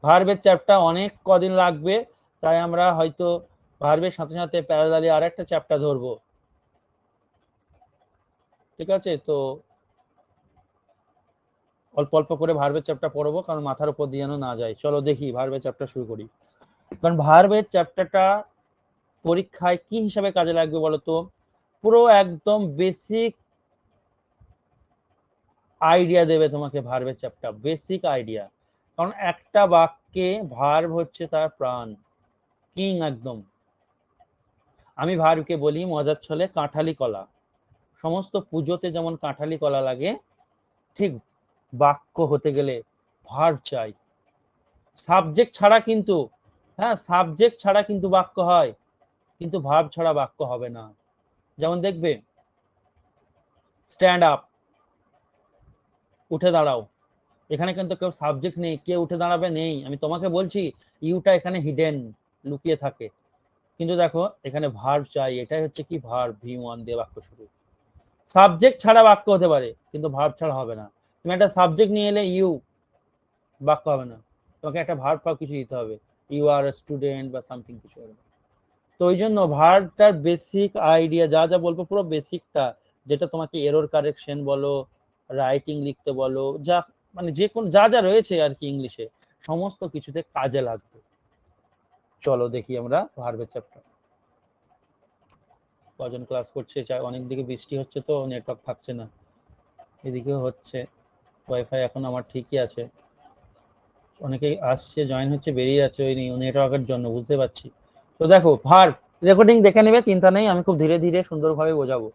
ভার্বের চ্যাপ্টার অনেক কদিন লাগবে, তাই আমরা হয়তো ভার্বের সাথে সাথে প্যারালালি আর একটা চ্যাপ্টার ধরবো। ঠিক আছে, তো অল্প অল্প করে ভার্বের চ্যাপ্টার পড়বো, কারণ মাথার উপর দিয়ে যেন না যায়। চলো দেখি ভার্বের চ্যাপ্টার শুরু করি। কারণ ভার্বের চ্যাপ্টারটা পরীক্ষায় কি হিসাবে কাজে লাগবে বলতো? পুরো একদম বেসিক আইডিয়া দেবে তোমাকে ভার্বের চ্যাপ্টার, বেসিক আইডিয়া। কারণ একটা বাক্যে ভার্ব হচ্ছে তার প্রাণ, কিং একদম। আমি ভার্বকে বলি মজার ছলে কাঁঠালি কলা। সমস্ত পুজোতে যেমন কাঁঠালি কলা লাগে, ঠিক বাক্য হতে গেলে ভার্ব চাই। সাবজেক্ট ছাড়া কিন্তু, হ্যাঁ সাবজেক্ট ছাড়া কিন্তু বাক্য হয়, কিন্তু ভার্ব ছাড়া বাক্য হবে না। যেমন দেখবে স্ট্যান্ড আপ, উঠে দাঁড়াও, এখানে কিন্তু কেউ সাবজেক্ট নেই, কে উঠে দাঁড়াবে নেই, আমি তোমাকে বলছি ইউটা এখানে হিডেন, লুকিয়ে থাকে। কিন্তু দেখো এখানে ভার্ব চাই, এটাই হচ্ছে কি ভার্ব, V1 দিয়ে বাক্য শুরু। সাবজেক্ট ছাড়া বাক্য হতে পারে, কিন্তু ভার্ব ছাড়া হবে না। তুমি একটা সাবজেক্ট নিয়ে এলে ইউ, বাক্য হবে না, তোমাকে একটা ভার্ব পাও কিছু দিতে হবে, ইউ আর স্টুডেন্ট বা সামথিং কিছু হবে। তো ওই জন্য ভার্বটার বেসিক আইডিয়া যা যা বলবো পুরো বেসিকটা, যেটা তোমাকে এরর কারেকশন বলো, রাইটিং লিখতে বলো, যা মানে যে কোন যা যা রয়েছে আর কি ইংলিশে, সমস্ত কিছুতে কাজে লাগবে। চলো দেখি আমরা ভার্বের চ্যাপ্টার। কজন ক্লাস করছে, চাই অনেক দিকে বৃষ্টি হচ্ছে তো নেটওয়ার্ক থাকছে না, এদিকেও হচ্ছে। ওয়াইফাই এখন আমার ঠিকই আছে, অনেকেই আসছে জয়েন হচ্ছে বেরিয়ে যাচ্ছে ওই নেটওয়ার্কের জন্য, বুঝতে পারছি। তো দেখো ভার্ব, রেকর্ডিং দেখে নেবে, চিন্তা নেই, আমি খুব ধীরে ধীরে সুন্দরভাবে বোঝাবো।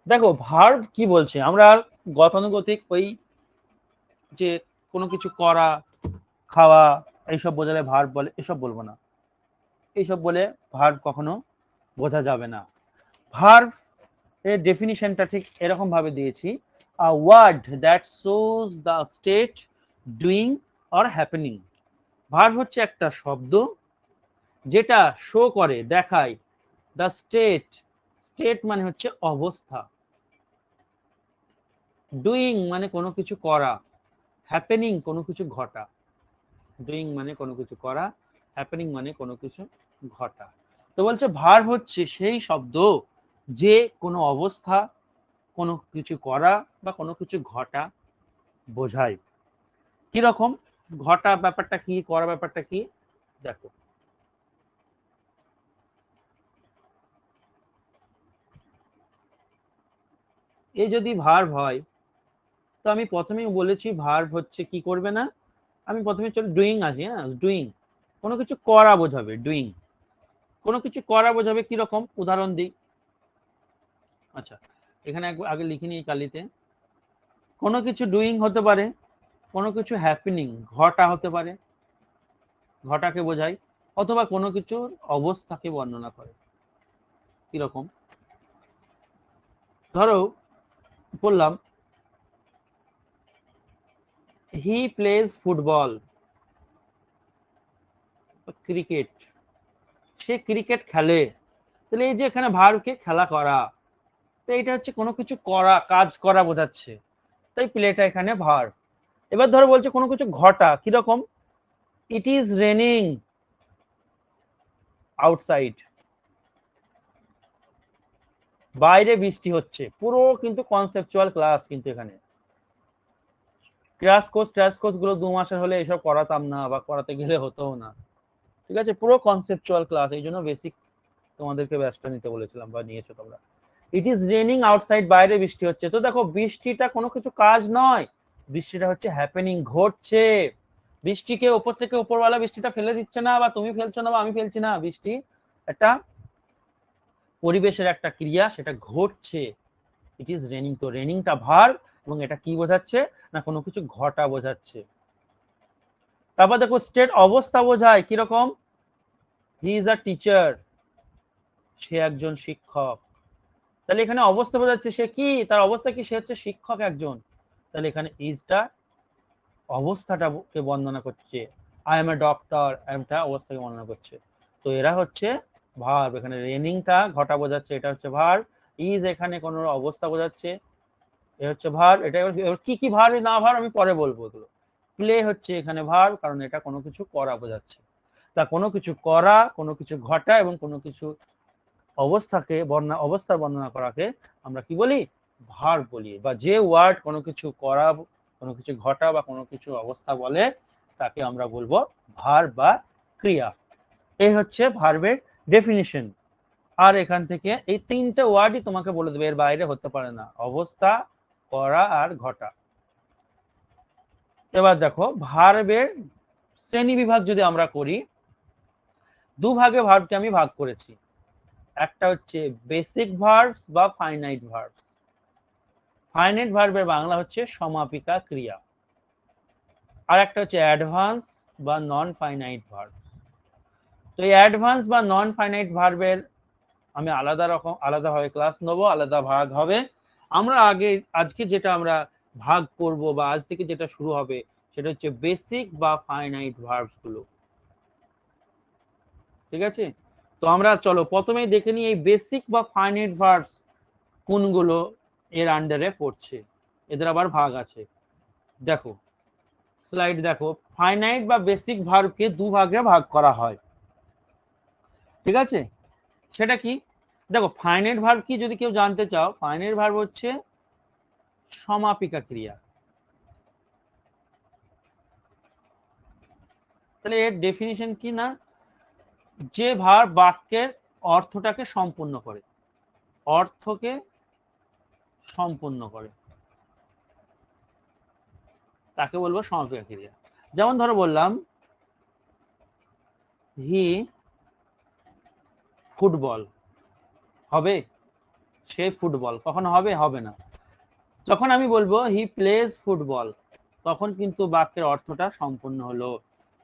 দেখো ভার্ব কি বলছে, আমরা গতানুগতিক ওই যে কোনো কিছু করা, খাওয়া, এইসব বোঝালে ভার্ব বলে, এসব বলবো না। এইসব বলে ভার্ব কখনো বোঝা যাবে না। ভার্ব এর ডেফিনিশনটা ঠিক এরকম ভাবে দিয়েছি, a word that shows the state, doing or happening. Verb হচ্ছে একটা শব্দ যেটা শো করে, দেখায়, দ্য স্টেট, স্টেট মানে হচ্ছে অবস্থা, ডুইং মানে কোনো কিছু করা, হ্যাপেনিং কোনো কিছু ঘটা। ডুইং মানে কোনো কিছু করা, হ্যাপেনিং মানে কোনো কিছু ঘটা। তো বলছে ভার্ব হচ্ছে সেই শব্দ যে কোনো অবস্থা, কোনো কিছু করা বা কোনো কিছু ঘটা বোঝায়। কিরকম ঘটা ব্যাপারটা কি, করা ব্যাপারটা কি, দেখো। এই যদি ভার্ব হয়, তো আমি প্রথমেই বলেছি ভার্ব হচ্ছে কি করবে না, আমি প্রথমে চল ডুইং আছি, হ্যাঁ ডুইং কোনো কিছু করা বোঝাবে, ডুইং কোনো কিছু করা বোঝাবে। কিরকম উদাহরণ দিই, আচ্ছা এখানে আগে লিখে নিই কালিতে। কোনো কিছু ডুইং হতে পারে, কোনো কিছু হ্যাপেনিং ঘটা হতে পারে, ঘটাকে বোঝায়, অথবা কোনো কিছুর অবস্থাকে বর্ণনা করে। কিরকম, ধরো বললাম হি প্লেজ ফুটবল, ক্রিকেট, সে ক্রিকেট খেলে। তাহলে এই যে এখানে ভার্বকে খেলা করা, তো এটা হচ্ছে কোনো কিছু করা, কাজ করা বোঝাচ্ছে, তাই প্লেটা এখানে ভার্ব। এবার ধরো বলছে কোনো কিছু ঘটা, কিরকম, ইট ইজ রেনিং আউটসাইড, বাইরে বৃষ্টি হচ্ছে। পুরো কিন্তু কনসেপচুয়াল ক্লাস, কিন্তু এখানে ক্র্যাশ কোর্স ট্র্যাশ কোর্স গুলো 2 মাসের হলে এসব করাতাম না, বা করাতে গেলে হতো না। ঠিক আছে, পুরো কনসেপচুয়াল ক্লাস, এই জন্য বেসিক তোমাদেরকে ব্যাচটা নিতে বলেছিলাম বা নিয়েছো তোমরা। ইট ইজ রেনিং আউটসাইড, বাইরে বৃষ্টি হচ্ছে। তো দেখো বৃষ্টিটা কোনো কিছু কাজ নয়, বৃষ্টিটা হচ্ছে হ্যাপেনিং, ঘটছে। বৃষ্টিকে ওপর থেকে উপরওয়ালা বৃষ্টিটা ফেলে দিচ্ছে না, বা তুমি ফেলছো না বা আমি ফেলছি না, বৃষ্টি একটা পরিবেশের একটা ক্রিয়া, সেটা ঘটছে। ইট ইজ রেনিং, তো রেনিংটা ভার্ব, এবং এটা কি বোঝাচ্ছে না কোনো কিছু ঘটা বোঝাচ্ছে। তারপর দেখো স্টেট অবস্থা বোঝায়, কিরকম, হি ইজ আ টিচার, সে একজন শিক্ষক। তাহলে এখানে অবস্থা বোঝাচ্ছে সে কি, তার অবস্থা কি, সে হচ্ছে শিক্ষক একজন। তাহলে এখানে ইজটা অবস্থাটাকে বর্ণনা করছে, আই এম এ ডক্টর, এমটা অবস্থাকে বর্ণনা করছে। তো এরা হচ্ছে ভার্ব, এখানে রেনিংটা ঘটা বোঝাচ্ছে, এটা হচ্ছে ভার্ব। ইজ এখানে কোনো অবস্থা বোঝাচ্ছে, এ হচ্ছে ভার্ব। এটা কি কি ভার্ব না ভার্ব আমি পরে বলবো এগুলো। প্লে হচ্ছে এখানে ভার্ব, কারণ এটা কোনো কিছু করা বোঝাচ্ছে। তা কোনো কিছু করা, কোনো কিছু ঘটা এবং কোনো কিছু অবস্থার বর্ণনা করাকে আমরা কি বলি? ভার্ব বলি। বা যে ওয়ার্ড কোনো কিছু করা, কোনো কিছু ঘটা বা কোনো কিছু অবস্থা বলে তাকে আমরা বলবো ভার্ব বা ক্রিয়া। এই হচ্ছে ভার্বের ডেফিনিশন। আর এখান থেকে এই তিনটে ওয়ার্ডই তোমাকে বলে দেবে, এর বাইরে হতে পারে না, অবস্থা, করা আর ঘটা। এবার দেখো ভার্বের শ্রেণী বিভাগ যদি আমরা করি, দুভাগে ভার্বকে আমি ভাগ করেছি। একটা হচ্ছে বেসিক ভার্বস বা ফাইনাইট ভার্বস। ফাইনাইট ভার্বের বাংলা হচ্ছে সমাপিকা ক্রিয়া। আর একটা হচ্ছে অ্যাডভান্স বা নন ফাইনাইট ভার্ব। তো এই অ্যাডভান্স বা নন ফাইনাইট ভার্বের আমি আলাদাভাবে ক্লাস নেবো, আলাদা ভাগ হবে। আমরা আজকে যেটা আমরা ভাগ করব বা আজ থেকে যেটা শুরু হবে সেটা হচ্ছে বেসিক বা ফাইনাইট ভার্বস গুলো। ঠিক আছে, তো আমরা চলো প্রথমেই দেখে নিই এই বেসিক বা ফাইনাইট ভার্বস কোনগুলো এর আন্ডারে পড়ছে, এদের আবার ভাগ আছে। দেখো স্লাইড দেখো, ফাইনাইট বা বেসিক ভার্বকে দুভাগে ভাগ করা হয়। ঠিক আছে, সেটা কি? দেখো ফাইনাইট ভার্ব কি যদি কেউ জানতে চাও, ফাইনাইট ভার্ব হচ্ছে সমাপিকা ক্রিয়া। তাহলে এর ডেফিনিশন কি না, যে ভার্ব বাক্যের অর্থটাকে সম্পূর্ণ করে, অর্থকে সম্পূর্ণ করে তাকে বলবো সমাপিকা ক্রিয়া। যেমন ধরো বললাম হি ফুটবল, হবে? সে ফুটবল কখনো হবে? হবে না। যখন আমি বলবো হি প্লেজ ফুটবল, তখন কিন্তু বাক্যের অর্থটা সম্পূর্ণ হলো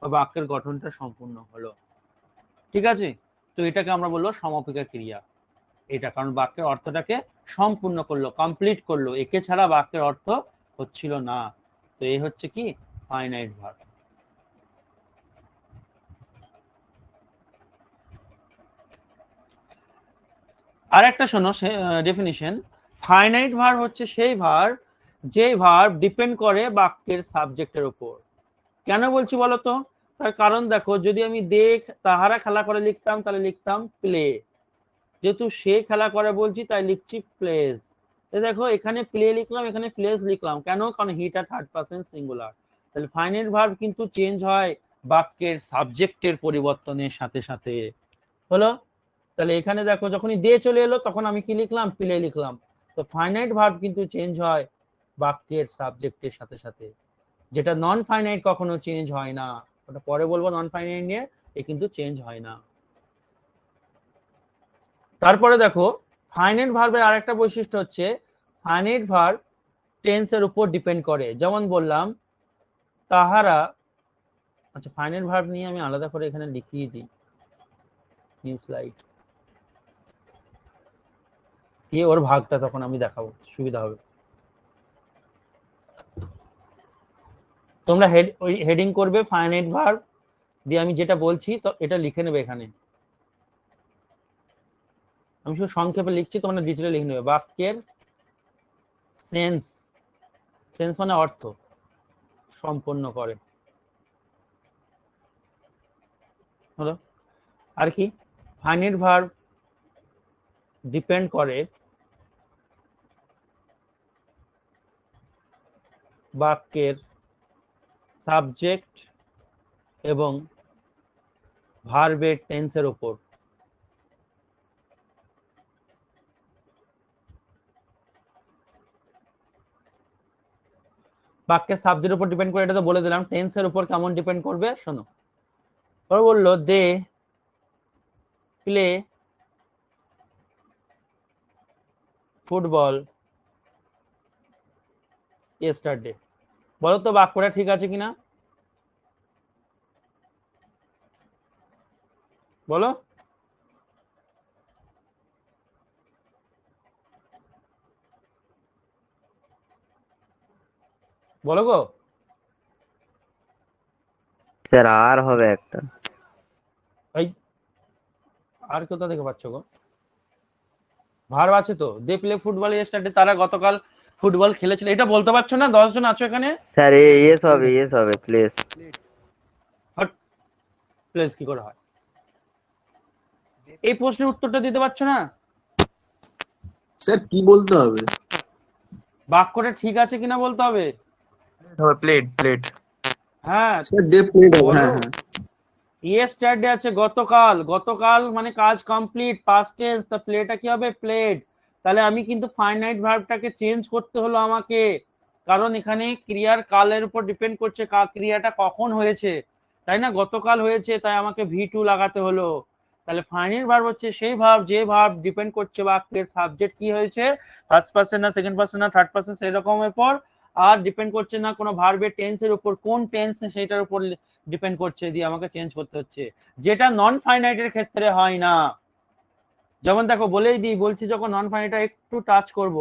বা বাক্যের গঠনটা সম্পূর্ণ হলো। ঠিক আছে, তো এটাকে আমরা বলবো সমাপিকা ক্রিয়া। এটা কারণ বাক্যের অর্থটাকে সম্পূর্ণ করলো, কমপ্লিট করলো, একে ছাড়া বাক্যের অর্থ হচ্ছিল না। তো এই হচ্ছে কি ফাইনাইট ভার্ব। আর একটা শোনো ডেফিনিশন, ফাইনাইট ভার্ব হচ্ছে সেই ভার্ব যে ভার্ব ডিপেন্ড করে বাক্যের সাবজেক্টের উপর। কেন বলছি বলো তো? তার কারণ দেখো, যদি আমি তাহারা খেলা করে লিখতাম তাহলে লিখতাম প্লে, যেহেতু সে খেলা করে বলছি তাই লিখছি প্লেজ। দেখো এখানে প্লে লিখলাম, এখানে প্লেজ লিখলাম, কেন? কারণ হিটা থার্ড পারসন সিঙ্গুলার। তাহলে ফাইনাইট ভার্ব কিন্তু চেঞ্জ হয় বাক্যের সাবজেক্টের পরিবর্তনের সাথে সাথে। হলো? তাহলে এখানে দেখো যখনই দে চলে এলো তখন আমি কি লিখলাম? প্লে লিখলাম। তো ফাইনাইট ভার্ব কিন্তু চেঞ্জ হয় বাক্যের সাবজেক্টের সাথে সাথে, যেটা নন ফাইনাইট কখনো চেঞ্জ হয় না। ওটা পরে বলবো নন ফাইনাইট নিয়ে, এ কিন্তু চেঞ্জ হয় না। তারপরে দেখো ফাইনাইট ভার্বের আরেকটা বৈশিষ্ট্য হচ্ছে ফাইনাইট ভার্ব টেন্সের উপর ডিপেন্ড করে। যেমন বললাম তাহারা, আচ্ছা ফাইনাইট ভার্ব নিয়ে আমি আলাদা করে এখানে লিখিয়ে দিই, নিউ স্লাইড দিয়ে ওর ভাগটা তখন আমি দেখাবো, সুবিধা হবে। তোমরা ওই হেডিং করবে ফাইনাইট ভার্ব দিয়ে আমি যেটা বলছি তো এটা লিখে নেবে এখানে। আমি শুধু সংক্ষেপে লিখছি, তোমরা ডিটেলে লিখে নেবে। বাক্যের সেন্স, সেন্স মানে অর্থ, সম্পন্ন করে। হলো? আর কি? ফাইনাইট ভার্ব ডিপেন্ড করে বাক্যের সাবজেক্ট এবং ভার্বের টেন্সের উপর। বাক্যের সাবজেক্টের উপর ডিপেন্ড করে, এটা তো বলে দিলাম। টেন্সের উপর কেমন ডিপেন্ড করবে শোনো। ওরা বললো দে প্লে ফুটবল ইয়েস্টারডে। বলো তো বাক্যটা ঠিক আছে কিনা, বলো। বলো গো। স্যার আর হবে একটা। এই আর কোথা থেকে পাচ্ছ গো? ভার্ব আছে তো, দে প্লে ফুটবল ইয়েস্টারডে, তারা গতকাল ফুটবল খেলেছিল, এটা বলতে পারছো না? 10 জন আছো এখানে। স্যার ইয়েস হবে প্লিজ। প্লেস কি করে হয়? এই প্রশ্নের উত্তরটা দিতে পারছো না? স্যার কি বলতে হবে? বাক্যটা ঠিক আছে কিনা বলতে হবে। Plate plate. হ্যাঁ স্যার ডে প্লেড হবে, বলো। হ্যাঁ হ্যাঁ। ইয়েস্টারডে আছে গতকাল, গতকাল মানে কাজ কমপ্লিট, পাস্ট টেন্স, তা প্লেটা কি হবে? প্লেড। তাহলে আমি কিন্তু ফাইনাইট ভার্বটাকে চেঞ্জ করতে হলো আমাকে, কারণ এখানে ক্রিয়ার কালের উপর ডিপেন্ড করছে ক্রিয়াটা কখন হয়েছে, তাই না? গতকাল হয়েছে, তাই আমাকে ভি2 লাগাতে হলো। তাহলে ফাইনাইট ভার্ব হচ্ছে সেই ভার্ব যে ভার্ব ডিপেন্ড করছে বাক্যের সাবজেক্ট কি হয়েছে, ফার্স্ট পারসন না সেকেন্ড পারসন না থার্ড পারসন সেই রকমের পর, আর ডিপেন্ড করছে না কোনো ভার্বের টেন্সের উপর, কোন টেন্স সেটার উপর ডিপেন্ড করছে, দিয়ে আমাকে চেঞ্জ করতে হচ্ছে, যেটা নন ফাইনাইটের ক্ষেত্রে হয় না। যেমন দেখো বলেই দিই, বলছি যখন নন ফাইনাইট একটু টাচ করব,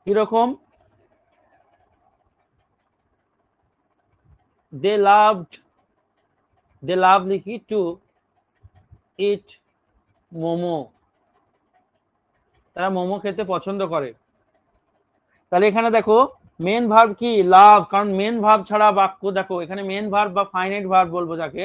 কিরকম? দে লাভ লিখি টু ইট মোমো, তারা মোমো খেতে পছন্দ করে। তাহলে এখানে দেখো মেন ভার্ব কি? লাভ, কারণ মেন ভার্ব ছাড়া বাক্য, দেখো এখানে মেন ভার্ব বা ফাইনাইট ভার্ব বলবো যাকে,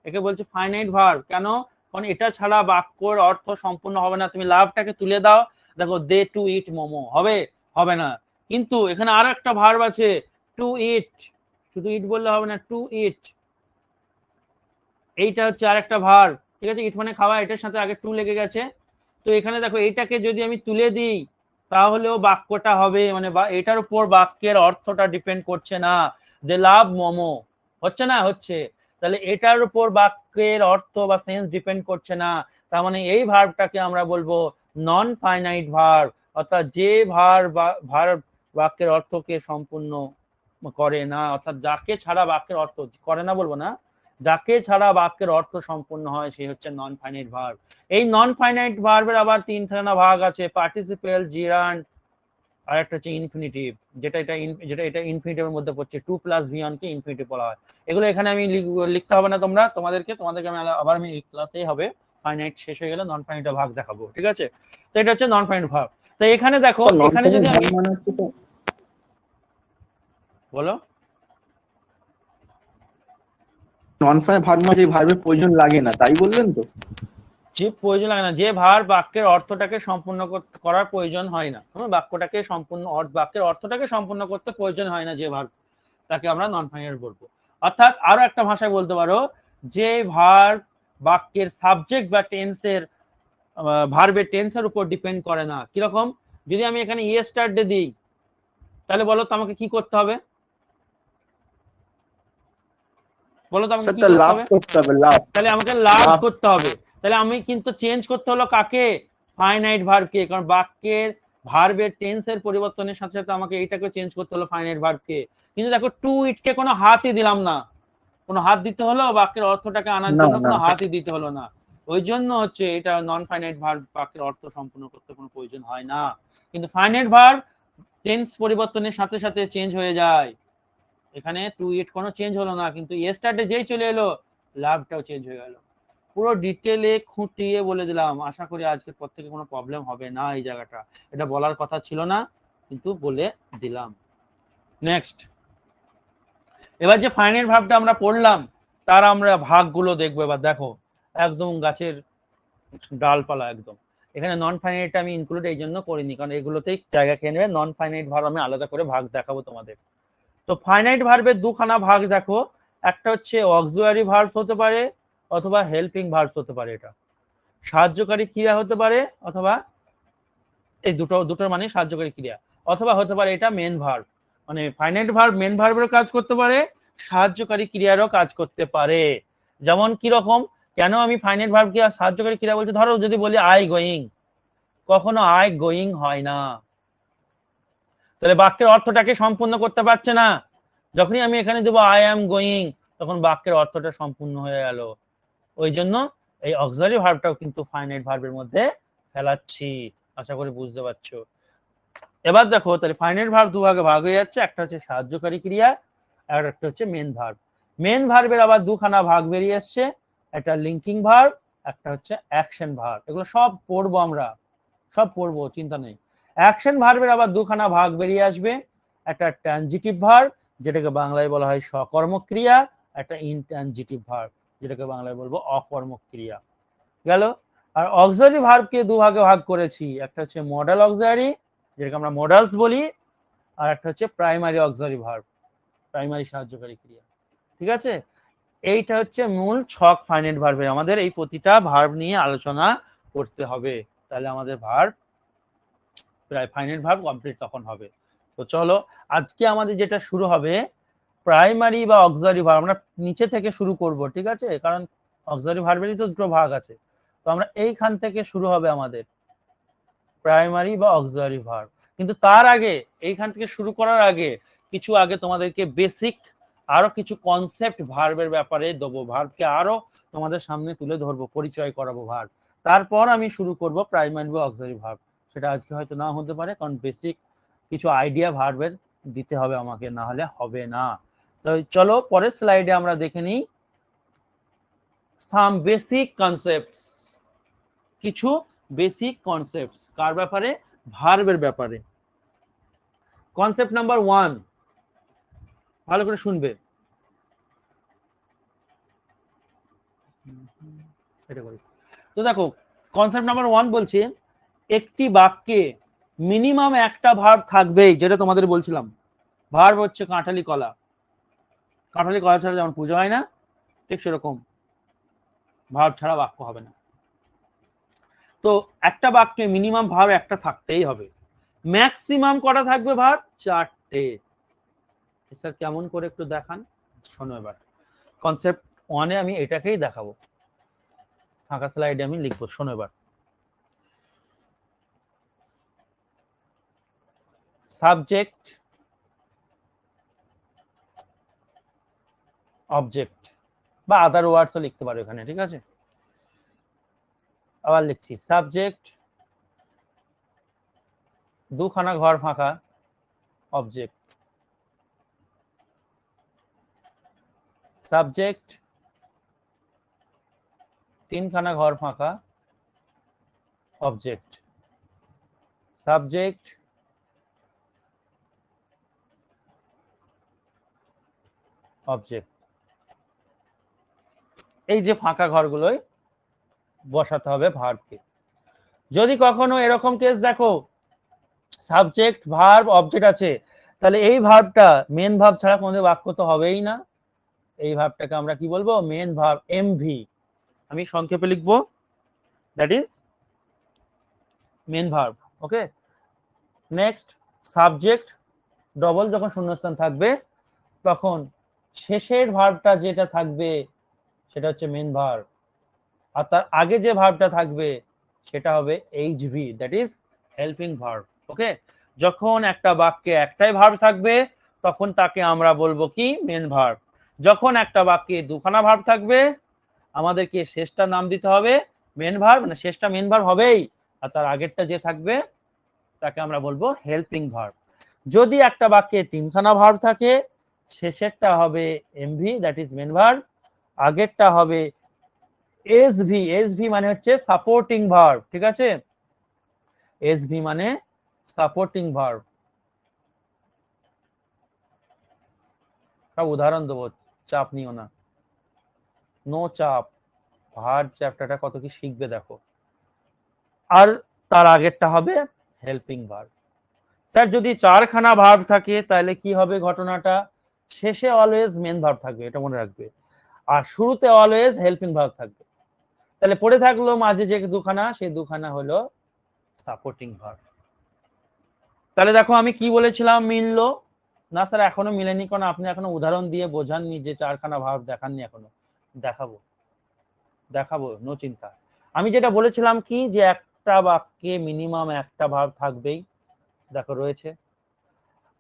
একে বলছে ফাইনাইট ভার্ব। কেন? কারণ এটা ছাড়া বাক্যর অর্থ সম্পূর্ণ হবে না। তুমি লাভটাকে তুলে দাও, দেখো দে টু ইট মোমো হবে, হবে না। কিন্তু এখানে আরো একটা ভার্ব আছে, টু ইট, শুধু ইট বললে হবে না, টু ইট, এইটা হচ্ছে আরেকটা ভার্ব, ঠিক আছে? ইট মানে খাওয়া, এটার সাথে আগে টু লেগে গেছে। তো এখানে দেখো এইটাকে যদি আমি তুলে দিই তাহলেও বাক্যটা হবে, মানে এটার উপর বাক্যের অর্থটা ডিপেন্ড করছে না। দে লাভ মোমো হচ্ছে না? হচ্ছে। তাহলে এটার উপর বাক্যের অর্থ বা সেন্স ডিপেন্ড করছে না, তার মানে এই ভার্বটাকে আমরা বলবো নন ফাইনাইট ভার্ব, অর্থাৎ যে ভার্ব বাক্যের অর্থকে সম্পূর্ণ করে না, অর্থাৎ যাকে ছাড়া বাক্যের অর্থ করে না বলবো না, যাকে ছাড়া বাক্যের অর্থ সম্পূর্ণ হয় সে হচ্ছে নন ফাইনাইট ভার্ব। এই নন ফাইনাইট ভার্বের আবার তিনখানা ভাগ আছে, পার্টিসিপেল, জিরান্ড, আর একটা হচ্ছে ইনফিনিটিভ, যেটা এটা ইনফিনিটিভের মধ্যে পড়ছে। 2+v1 কে ইনফিনিটিভ বলা হয়। এগুলো এখানে আমি লিখতে হবে না তোমাদেরকে আমি আবার আমি এই ক্লাসেই হবে, ফাইনাইট শেষ হয়ে গেলে নন ফাইনাইট ভাগ দেখাবো, ঠিক আছে? তো এটা হচ্ছে নন ফাইনাইট ভার্ব। তো এখানে দেখো, এখানে যদি আমি বলো, নন ফাইনাইট ভার্ব মানে যে ভার্বের প্রয়োজন লাগে না, তাই বললেন তো? যে প্রয়োজন লাগে না, যে ভার্ব বাক্যের অর্থটাকে সম্পূর্ণ করার প্রয়োজন হয় না, বাক্যটাকে সম্পূর্ণ বাক্যের অর্থটাকে সম্পূর্ণ করতে প্রয়োজন হয় না যে ভার্ব, তাকে আমরা নন ফাইনাইট বলবো। অর্থাৎ আরো একটা ভাষায় বলতে পারো, যে ভার্ব বাক্যের সাবজেক্ট বা টেন্সের, ভার্বের টেন্সের উপর ডিপেন্ড করে না। কিরকম? যদি আমি এখানে ইয়েস্টারডে দিই, তাহলে বলো তো আমাকে কি করতে হবে? বলো তো আমাকে কি করতে হবে? তাহলে আমাকে লাভ করতে হবে। তাহলে আমি কিন্তু চেঞ্জ করতে হলো কাকে? ফাইনাইট ভার্বকে, কারণ বাক্যের ভার্বের টেন্সের পরিবর্তনের সাথে সাথে আমাকে এইটাকে চেঞ্জ করতে হলো, ফাইনাইট ভার্বকে। কিন্তু দেখো টু ইটকে কোনো হাতই দিলাম না, কোনো হাত দিতে হলো বাক্যের অর্থটাকে আনার জন্য? কোনো হাতই দিতে হলো না। ওই জন্য হচ্ছে এটা নন ফাইনাইট ভার্ব, বাক্যের অর্থ সম্পূর্ণ করতে কোনো প্রয়োজন হয় না। কিন্তু ফাইনাইট ভার্ব টেন্স পরিবর্তনের সাথে সাথে চেঞ্জ হয়ে যায়। এখানে টু ইট কোনো চেঞ্জ হলো না, কিন্তু ইয়েস্টারডে যেই চলে এলো লাভটাও চেঞ্জ হয়ে গেল। পুরো ডিটেলে খুঁটিয়ে বলে দিলাম, আশা করি আজকের পর থেকে কোনো প্রবলেম হবে না। এই জায়গাটা এটা বলার কথা ছিল না, কিন্তু বলে দিলাম। নেক্সট, এবার যে ফাইনাইট ভার্বটা আমরা পড়লাম তার আমরা ভাগগুলো দেখবো। এবার দেখো একদম গাছের ডালপালা একদম, এখানে নন ফাইনাইট আমি ইনক্লুড এই জন্য করিনি, কারণ এগুলোতেই জায়গা খেয়ে নেবে। নন ফাইনাইট ভার্ব আমি আলাদা করে ভাগ দেখাবো তোমাদের। তো ফাইনাইট ভার্বের দুখানা ভাগ দেখো, একটা হচ্ছে অক্সিলারি ভার্বস হতে পারে অথবা হেল্পিং ভার্বস হতে পারে, এটা সাহায্যকারী ক্রিয়া হতে পারে, অথবা এই দুটোর মানে সাহায্যকারী ক্রিয়া, অথবা হতে পারে এটা মেন ভার্ব। মানে ফাইনাইট ভার্ব মেন ভার্বেরও কাজ করতে পারে, সাহায্যকারী ক্রিয়ারও কাজ করতে পারে। যেমন কি রকম, কেন আমি ফাইনাইট ভার্বকে সাহায্যকারী ক্রিয়া বলছি? ধরো যদি বলি আই গোয়িং, কখনো আই গোয়িং হয় না, তাহলে বাক্যের অর্থটাকে সম্পূর্ণ করতে পারছে না। যখনই আমি এখানে দেবো আই অ্যাম গোয়িং, তখন বাক্যের অর্থটা সম্পূর্ণ হয়ে গেল। ওই জন্য এই অক্সিলারি ভার্বটাও কিন্তু ফাইনাইট ভার্বের মধ্যে ফেলাচ্ছি, আশা করি বুঝতে পারছো। এবার দেখো তাহলে ফাইনাইট ভার্ব দুভাগে ভাগ হয়ে যাচ্ছে, একটা হচ্ছে সাহায্যকারী ক্রিয়া আর একটা হচ্ছে মেন ভার্ব। মেন ভার্বের আবার দুখানা ভাগ বেরিয়ে এসছে, একটা লিঙ্কিং ভার্ব, একটা হচ্ছে অ্যাকশন ভার্ব। এগুলো সব পড়বো আমরা, সব পড়বো, চিন্তা নেই। অ্যাকশন ভার্বের আবার দুখানা ভাগ বেরিয়ে আসবে, একটা ট্রানজিটিভ ভার্ব যেটাকে বাংলায় বলা হয় সকর্মক্রিয়া, একটা ইনট্রানজিটিভ ভার্ব যেটাকে বাংলায় বলবো অকর্মক্রিয়া। গেল। আর অক্সিলারি ভার্বকে দুভাগে ভাগ করেছি, একটা হচ্ছে মডাল অক্সিলারি যেটাকে আমরা মডালস বলি, আর একটা হচ্ছে প্রাইমারি অক্সিলারি ভার্ব, প্রাইমারি সাহায্যকারী ক্রিয়া। ঠিক আছে, এইটা হচ্ছে মূল ছক ফাইনাইট ভার্বের। আমাদের এই প্রতিটা ভার্ব নিয়ে আলোচনা করতে হবে, তাহলে আমাদের ভার্ব প্রায় ফাইনাইট ভার্ব কমপ্লিট তখন হবে। তো চলো আজকে আমাদের যেটা শুরু হবে প্রাইমারি বা অক্সিলারি ভার্ব, আমরা নিচে থেকে শুরু করব, ঠিক আছে, কারণ অক্সিলারি ভার্বেরই তো দুটো ভাগ আছে। তো আমরা এইখান থেকে শুরু হবে আমাদের প্রাইমারি বা অক্সিলারি ভার্ব। কিন্তু তার আগে, এইখান থেকে শুরু করার আগে কিছু আগে তোমাদেরকে বেসিক আরো কিছু কনসেপ্ট ভার্বের ব্যাপারে দেবো, ভার্বকে আরো তোমাদের সামনে তুলে ধরবো, পরিচয় করাবো ভার্ব। তারপর আমি শুরু করব প্রাইমারি বা অক্সিলারি ভার্ব। সেটা আজকে হয়তো না হতে পারে, কারণ বেসিক কিছু আইডিয়া ভার্বের দিতে হবে আমাকে, না হলে হবে না। তো চলো পরের স্লাইডে আমরা দেখে নিই সাম বেসিক কনসেপ্ট, কিছু বেসিক কনসেপ্ট কার ব্যাপারে, ভার্বের ব্যাপারে। কনসেপ্ট নাম্বার 1, ভালো করে শুনবে। এটা করি। তো দেখো কনসেপ্ট নাম্বার 1 বলছে একটি বাক্যে মিনিমাম একটা ভার্ব থাকবেই, যেটা তোমাদের বলছিলাম। ভার্ব হচ্ছে কাঁঠালি কলা, কাঁঠালি কলা ছাড়া যেমন পুজো হয় না, ঠিক সেরকম ভার্ব ছাড়া বাক্য হবে না। তো একটা বাক্যে মিনিমাম ভার্ব একটা থাকতেই হবে। ম্যাক্সিমাম কটা থাকবে ভার্ব? 4টে। স্যার কেমন করে একটু দেখান, শোনো এবার। কনসেপ্ট 1-এ আমি এটাকেই দেখাবো, ফাঁকা স্লাইডে আমি লিখবো, শোনো এবার। সাবজেক্ট, অবজেক্ট বা আদার ওয়ার্ডসও লিখতে পারো এখানে, ঠিক আছে। আবার লিখছি সাবজেক্ট, দুখানা ঘর ফাঁকা, অবজেক্ট, সাবজেক্ট, তিনখানা ঘর ফাঁকা, অবজেক্ট, সাবজেক্ট, অবজেক্ট। এই যে ফাঁকা ঘরগুলোই বসাতে হবে ভার্বকে। যদি কখনো এরকম কেস দেখো সাবজেক্ট ভার্ব অবজেক্ট আছে, তাহলে এই ভার্বটা মেন ভার্ব ছাড়া কোনো বাক্য তো হবেই না। এই ভার্বটাকে আমরা কি বলবো? Main verb, MV. আমি সংক্ষেপে লিখবো, that is main verb. Okay, next subject double যখন শূন্যস্থান থাকবে তখন শেষের ভার্বটা যেটা থাকবে সেটা হচ্ছে মেন ভার্ব, আর তার আগে যে ভার্বটা থাকবে সেটা হবে এইচভি, দ্যাট ইজ হেল্পিং ভার্ব। ওকে, যখন একটা বাক্যে একটাই ভার্ব থাকবে তখন তাকে আমরা বলবো কি? Main verb. যখন একটা বাক্যে দুখানা ভার্ব থাকবে আমাদেরকে শেষটা নাম দিতে হবে মেন ভার্ব, মানে শেষটা মেন ভার্ব হবেই, আর তার আগেরটা যে থাকবে তাকে আমরা বলবো হেল্পিং ভার্ব। যদি একটা বাক্যে তিনখানা ভার্ব থাকে শেষেরটা হবে MV, that is main verb, আগেরটা হবে এসভি। এসভি মানে হচ্ছে সাপোর্টিং ভার্ব, ঠিক আছে, এসভি মানে সাপোর্টিং ভার্ব। সব উদাহরণ দেবো, চাপ নিও না, নো চাপ, ভার্ব চ্যাপ্টারটা কত কি শিখবে দেখো। আর তার আগেরটা হবে হেল্পিং ভার্ব। স্যার যদি চারখানা ভার্ব থাকে তাহলে কি হবে ঘটনাটা? শেষে অলওয়েজ মেন ভার্ব থাকবে, এটা মনে রাখবে, আর শুরুতে অলওয়েজ হেল্পিং ভার্ব থাকবে। তাহলে পড়ে থাকলো মাঝে যে দুখানা, সেই দুখানা হলো সাপোর্টিং ভার্ব। তাহলে দেখো আমি কি বলেছিলাম মিললো না? স্যার এখনো মিলেনি, কারণ আপনি এখনো উদাহরণ দিয়ে বোঝাননি, যে চারখানা ভার্ব দেখাননি এখনো। দেখাবো, দেখাবো, নো চিন্তা। আমি যেটা বলেছিলাম কি, যে একটা বাক্যে মিনিমাম একটা ভার্ব থাকবেই, দেখো রয়েছে।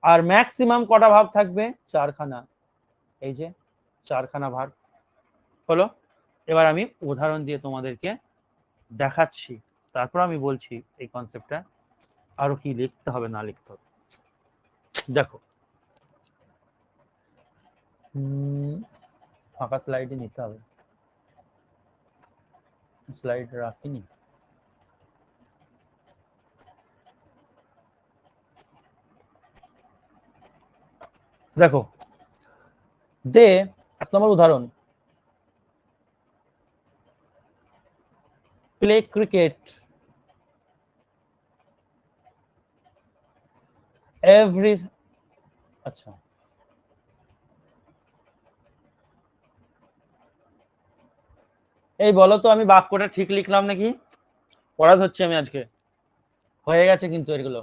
আর ম্যাক্সিমাম কটা ভার্ব থাকবে? চারখানা। এই যে চারখানা ভার্ব হলো। এবার আমি উদাহরণ দিয়ে তোমাদেরকে দেখাচ্ছি, তারপর আমি বলছি এই কনসেপ্টটা আরো কি লিখতে হবে না লিখতে হবে। দেখো ফাঁকা স্লাইডে নিতে হবে। স্লাইড রাখিনি। দেখো দে 1 নম্বর উদাহরণ, প্লে ক্রিকেট এভরি, আচ্ছা এই বলো তো আমি বাক্যটা ঠিক লিখলাম নাকি? পড়া হচ্ছে আমি আজকে, হয়ে গেছে কিন্তু এগুলো।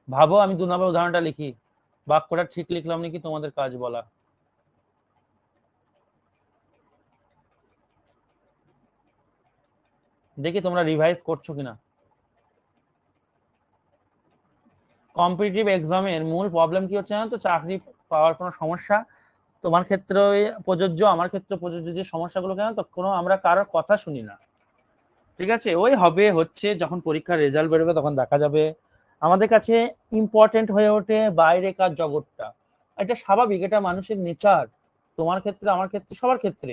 ভাবো আমি 2 নম্বর উদাহরণটা লিখি, বাক্যটা ঠিক লিখলাম নাকি তোমাদের কাজ বলা। দেখি তোমরা রিভাইজ করছো কিনা। কম্পিটিটিভ এক্সামের মূল প্রবলেম কি হচ্ছে জানো তো? চাকরি পাওয়ার কোনো সমস্যা তোমার ক্ষেত্রে প্রযোজ্য, আমার ক্ষেত্রে প্রযোজ্য, যে সমস্যাগুলো কেন তো কোনো আমরা কারোর কথা শুনি না। ঠিক আছে, ওই হবে হচ্ছে যখন পরীক্ষার রেজাল্ট বেরোবে তখন দেখা যাবে। আমাদের কাছে ইম্পর্টেন্ট হয়ে ওঠে বাইরেকার জগৎটা, এটা স্বাভাবিক, এটা মানুষের নেচার। তোমার ক্ষেত্রে, আমার ক্ষেত্রে, সবার ক্ষেত্রে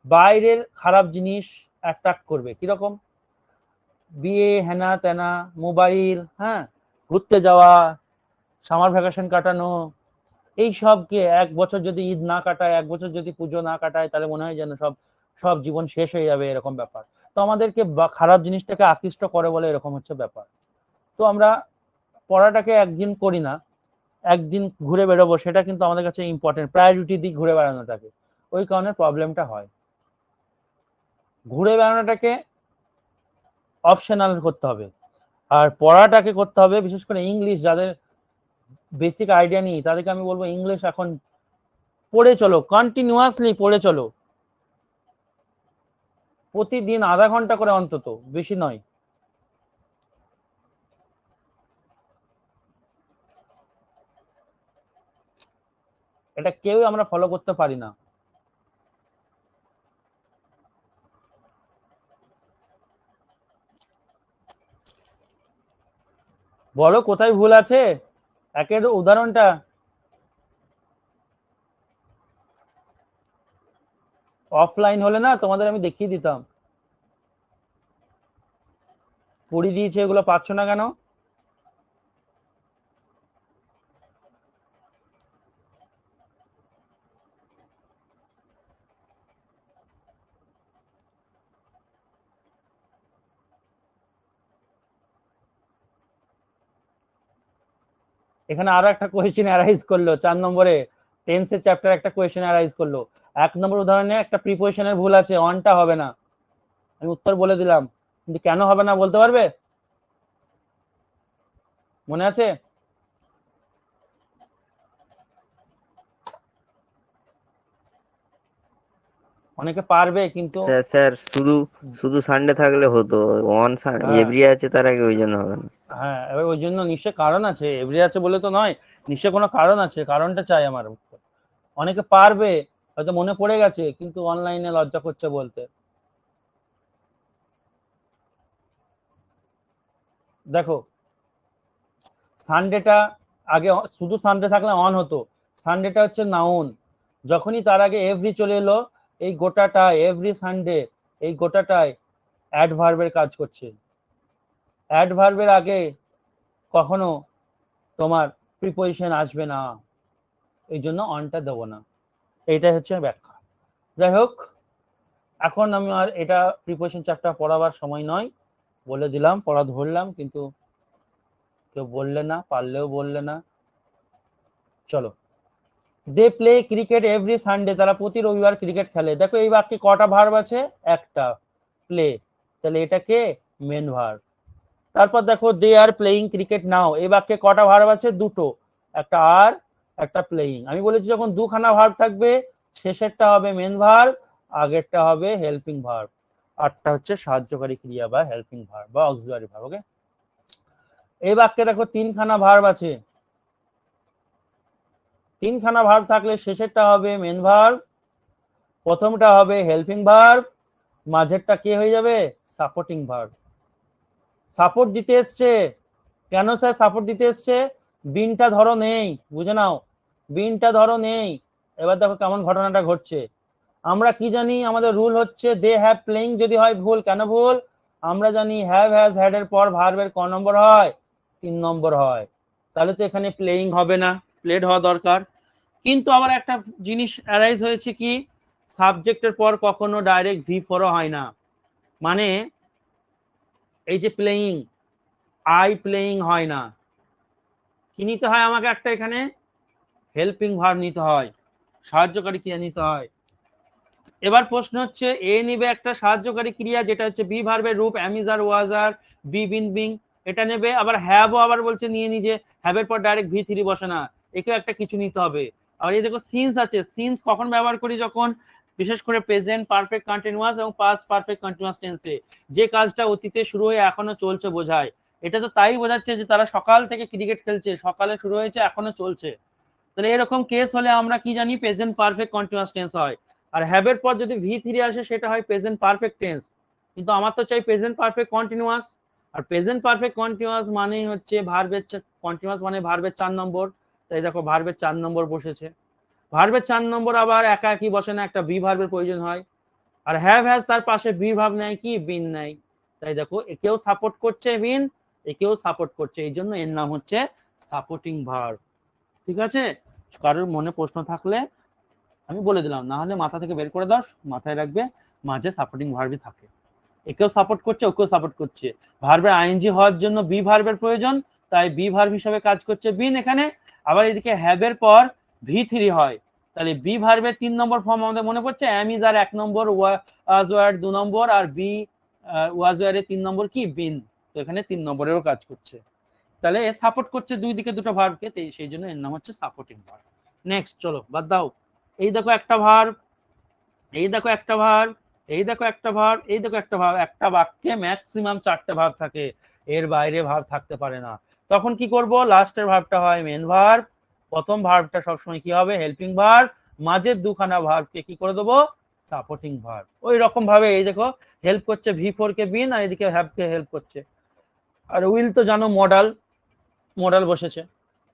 বাইরের খারাপ জিনিস অ্যাট্রাক্ট করবে। কিরকম? বিয়ে, হেনা তেনা, মোবাইল, হ্যাঁ, ঘুরতে যাওয়া, সামার ভ্যাকেশন কাটানো, এই সবকে 1 বছর যদি ঈদ না কাটায়, 1 বছর যদি পুজো না কাটায়, তাহলে মনে হয় যেন সব সব জীবন শেষ হয়ে যাবে, এরকম ব্যাপার। তো আমাদেরকে খারাপ জিনিসটাকে আকৃষ্ট করে বলে এরকম হচ্ছে ব্যাপার। তো আমরা পড়াটাকে একদিন করি না, একদিন ঘুরে বেরোবো, সেটা কিন্তু আমাদের কাছে ইম্পর্টেন্ট, প্রায়োরিটি দিক ঘুরে বেড়ানোটাকে, ওই কারণে প্রবলেমটা হয়। ঘুরে বেড়ানোটাকে অপশনাল করতে হবে, আর পড়াটাকে করতে হবে, বিশেষ করে ইংলিশ যাদের বেসিক আইডিয়া নেই তাদেরকে আমি বলবো ইংলিশ এখন পড়ে চলো, কন্টিনিউয়াসলি পড়ে চলো, প্রতিদিন আধা ঘন্টা করে অন্তত, বেশি নয়। এটা কেউ আমরা ফলো করতে পারি না। বলো কোথায় ভুল আছে, একের উদাহরণটা। অফলাইন হলে না তোমাদের আমি দেখিয়ে দিতাম, পড়িয়ে দিয়েছে, এগুলো পাচ্ছ না কেন? এখানে আরো একটা কোয়েশ্চেন অ্যারাইজ করলো 4 নম্বরে, টেন্সের চ্যাপ্টার একটা কোয়েশ্চেন অ্যারাইজ করলো। 1 নম্বর উদাহরণে একটা প্রিপোজিশনের ভুল আছে, অনটা হবে না। আমি উত্তর বলে দিলাম, কিন্তু কেন হবে না বলতে পারবে? মনে আছে? অনেকে পারবে কিন্তু। স্যার স্যার শুধু শুধু সানডে থাকলে হতো, ওয়ান হ্যাঁ, এভরি আছে তার আগে, ওই জন্য হবে না। হ্যাঁ, এবার ওই জন্য নিশ্চয় কারণ আছে, এভরি আছে বলে তো নয়, নিশ্চয় কোনো কারণ আছে, কারণটা চাই আমার উত্তর। অনেকে পারবে, হয়তো মনে পড়ে গেছে, কিন্তু অনলাইনে লজ্জা করছে বলতে। দেখো সানডেটা আগে শুধু সানডে থাকলে অন হতো, সানডেটা হচ্ছে নাউন, যখনই তার আগে এভরি চলে এলো, এই গোটাটা এভরি সানডে, এই গোটাটায় অ্যাডভার্বের কাজ করছে। অ্যাডভার্বের আগে কখনো তোমার প্রিপোজিশন আসবে না, এই জন্য অনটা দেবো না, এইটাই হচ্ছে ব্যাখ্যা। যাই হোক, এখন আমি আর এটা প্রিপোজিশন চ্যাপ্টার পড়াবার সময় নয়, বলে দিলাম, পড়া ধরলাম, কিন্তু কেউ বললে না, পারলেও বললে না। চলো, they play cricket every Sunday, তারা প্রতি রবিবার ক্রিকেট খেলে। দেখো এই বাক্যে কটা ভার্ব আছে? একটা, প্লে, তাহলে এটা কে? Main verb. তারপর দেখো দে আর প্লেইং ক্রিকেট নাও, এই বাক্যে কটা ভার্ব আছে? দুটো, একটা আর, একটা প্লেইং। আমি বলেছি যখন দুখানা ভার্ব থাকবে, শেষেরটা হবে মেন ভার্ব, আগেরটা হবে হেল্পিং ভার্ব, আরটা হচ্ছে সাহায্যকারী ক্রিয়া বা হেল্পিং ভার্ব বা অক্সিলারি ভার্ব। ওকে, এই বাক্যে দেখো 3খানা ভার্ব আছে, 3খানা ভার্ব থাকলে শেষেরটা হবে মেন ভার্ব, প্রথমটা হবে হেল্পিং ভার্ব, মাঝেরটা কে হয়ে যাবে? Supporting verb. সাপোর্ট দিতে এসছে, কেন স্যার সাপোর্ট দিতে এসছে? বিনটা ধরো নেই, বুঝে নাও, বিনটা ধরো নেই। এবার দেখো কেমন ঘটনাটা ঘটছে, আমরা কি জানি, আমাদের রুল হচ্ছে দে হ্যাভ প্লেইং যদি হয় ভুল। কেন ভুল? আমরা জানি হ্যাভ হ্যাজ হ্যাড এর পর ভার্বের ক নম্বর হয়? 3 নম্বর হয়। তাহলে তো এখানে প্লেইং হবে না, প্লেড হওয়া দরকার। কিন্তু আবার একটা জিনিস অ্যারাইজ হয়েছে কি, সাবজেক্টের পর কখনো ডাইরেক্ট V4 হয় না। মানে এই যে প্লেইং, আই প্লেইং হয় না, কি নিতে হয় আমাকে? একটা এখানে হেল্পিং ভার্ব নিতে হয়, সাহায্যকারী ক্রিয়া নিতে হয়। এবার প্রশ্ন হচ্ছে এ নিবে একটা সাহায্যকারী ক্রিয়া যেটা হচ্ছে বি ভার্বের রূপ, am is are was are be been being, এটা নেবে। আবার হ্যাভও আবার বলছে নিয়ে নিজে, হ্যাভের পর ডাইরেক্ট V3 বসে না, একেও একটা কিছু নিতে হবে। আর এই দেখো সিন্স আছে, সিন্স কখন ব্যবহার করি? যখন বিশেষ করে প্রেজেন্ট পারফেক্ট কন্টিনিউয়াস এবং পাস্ট পারফেক্ট কন্টিনিউয়াস টেন্সে যে কাজটা অতীতে শুরু হয়ে এখনো চলছে বোঝায়। এটা তো তাই বোঝাচ্ছে যে তারা সকাল থেকে ক্রিকেট খেলছে, সকালে শুরু হয়েছে এখনো চলছে। তাহলে এরকম কেস হলে আমরা কি জানি? প্রেজেন্ট পারফেক্ট কন্টিনিউয়াস টেন্স হয়। আর হ্যাভের পর যদি V3 আসে সেটা হয় প্রেজেন্ট পারফেক্ট টেন্স। কিন্তু আমার তো চাই প্রেজেন্ট পারফেক্ট কন্টিনিউয়াস। আর প্রেজেন্ট পারফেক্ট কন্টিনিউয়াস মানেই হচ্ছে ভার্বের কন্টিনিউয়াস মানে ভার্বের 4 নম্বর। তাই দেখো ভার্বের 4 নম্বর বসেছে। ভার্বের 4 নম্বর আবার একা একই বসে না, একটা বি ভার্বের প্রয়োজন হয়। আর হ্যাভ হ্যাজ তার পাশে বি ভার্ব নেয় কি? বিন নেয়। তাই দেখো একেও সাপোর্ট করছে বিন, একেও সাপোর্ট করছে, এই জন্য এর নাম হচ্ছে সাপোর্টিং ভার্ব। ঠিক আছে? কারোর মনে প্রশ্ন থাকলে আমি বলে দিলাম, না হলে মাথা থেকে বের করে দাও, মাথায় রাখবে মাঝে সাপোর্টিং ভার্বই থাকে। একেও সাপোর্ট করছে, ওকেও সাপোর্ট করছে। ভার্বের আইএনজি হওয়ার জন্য বি ভার্বের প্রয়োজন, তাই বি ভার্ব হিসেবে কাজ করছে বিন এখানে। আবার এদিকে হ্যাভের পর V3 হয়, তাহলে বি ভার্বের 3 নম্বর ফর্ম আমাদের মনে পড়ছে, am is are 1 number, was were 2 number, আর বি ওয়াজ ওয়ারের 3 নম্বর কি? বিন। তো এখানে 3 নম্বরেরও কাজ করছে। তাহলে সাপোর্ট করছে দুই দিকে দুটো ভার্বকে, সেই জন্য এর নাম হচ্ছে সাপোর্টিং ভার্ব। নেক্সট চলো বাদ দাও। এই দেখো একটা ভার্ব, এই দেখো একটা ভার্ব, এই দেখো একটা ভার্ব, এই দেখো একটা ভার্ব। একটা বাক্যে ম্যাক্সিমাম 4টে ভার্ব থাকে, এর বাইরে ভার্ব থাকতে পারে না। তখন কি করব? লাস্টের ভার্বটা হয় মেন ভার্ব, প্রথম ভার্বটা সবসময় কি হবে? হেল্পিং ভার্ব, মাঝের দুখানা ভার্বকে কি করে দেবো? Supporting verb. ওই রকম ভাবে এই দেখো হেল্প করছে V4 কে বিন, আর এদিকে হ্যাভ কে হেল্প করছে। আর উইল তো জানো মডাল, মডাল বসেছে।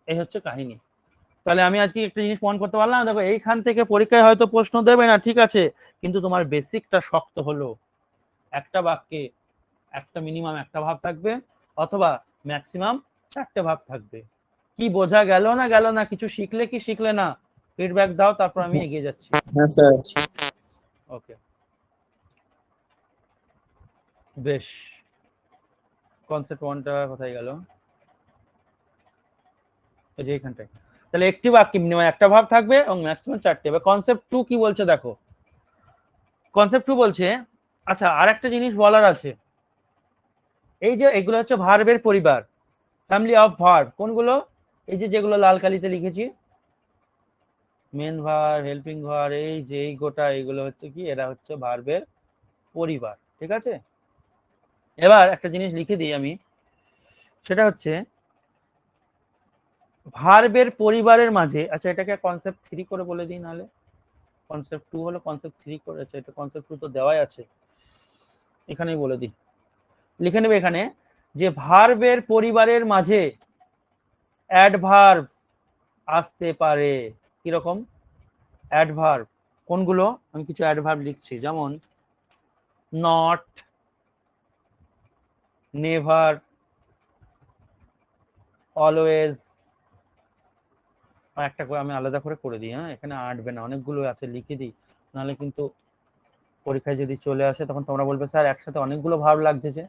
এই হচ্ছে কাহিনী। তাহলে আমি আজকে একটা জিনিস মনে করতে পারলাম, দেখো এইখান থেকে পরীক্ষায় হয়তো প্রশ্ন দেবে না, ঠিক আছে, কিন্তু তোমার বেসিকটা শক্ত হলো। একটা বাক্যে একটা মিনিমাম একটা ভাব থাকবে, অথবা ম্যাক্সিমাম 4টে ভাব থাকবে। কি বোঝা গেল না গেল না, কিছু শিখলে কি শিখলে না, ফিডব্যাক দাও, তারপর আমি এগিয়ে যাচ্ছি। হ্যাঁ স্যার। ওকে, বেশ। কনসেপ্ট 1টা কোথায় গেল? এই যে এখানটায়। তাহলে একটি বাক্যে মিনিমাম একটা ভাব থাকবে এবং ম্যাক্সিমাম 4টে। এবার কনসেপ্ট 2 কি বলছে দেখো। কনসেপ্ট 2 বলছে, আচ্ছা আর একটা জিনিস বলার আছে। এই যে এগুলো হচ্ছে ভার্বের পরিবার, ফ্যামিলি অফ ভার্ব। কোনগুলো? এই যে যেগুলো লাল কালিতে লিখেছি, মেন ভার্ব, হেল্পিং ভার্ব, এই যে এই গোটা এগুলো হচ্ছে কি? এরা হচ্ছে ভার্বের পরিবার। ঠিক আছে? এবার একটা জিনিস লিখে দিই আমি, সেটা হচ্ছে ভার্বের পরিবারের মাঝে, আচ্ছা এটাকে কনসেপ্ট 3 করে বলে দিই, নাহলে কনসেপ্ট 2 হলো, কনসেপ্ট 3 করেছে, এটা কনসেপ্ট 2 তো দেওয়াই আছে, এখানেই বলে দিই। লিখে নেবে এখানে যে ভার্বের পরিবারের মাঝে অ্যাডভার্ব আসতে পারে। কিরকম অ্যাডভার্ব? কোনগুলো? আমি কিছু অ্যাডভার্ব লিখছি, যেমন নট, নেভার, অলওয়েজ। একটা করে আমি আলাদা করে করে দিই, হ্যাঁ, এখানে আটবে না, অনেকগুলো আছে, লিখে দিই, নাহলে কিন্তু পরীক্ষায় যদি চলে আসে তখন তোমরা বলবে স্যার একসাথে অনেকগুলো ভার্ব লাগছে যে।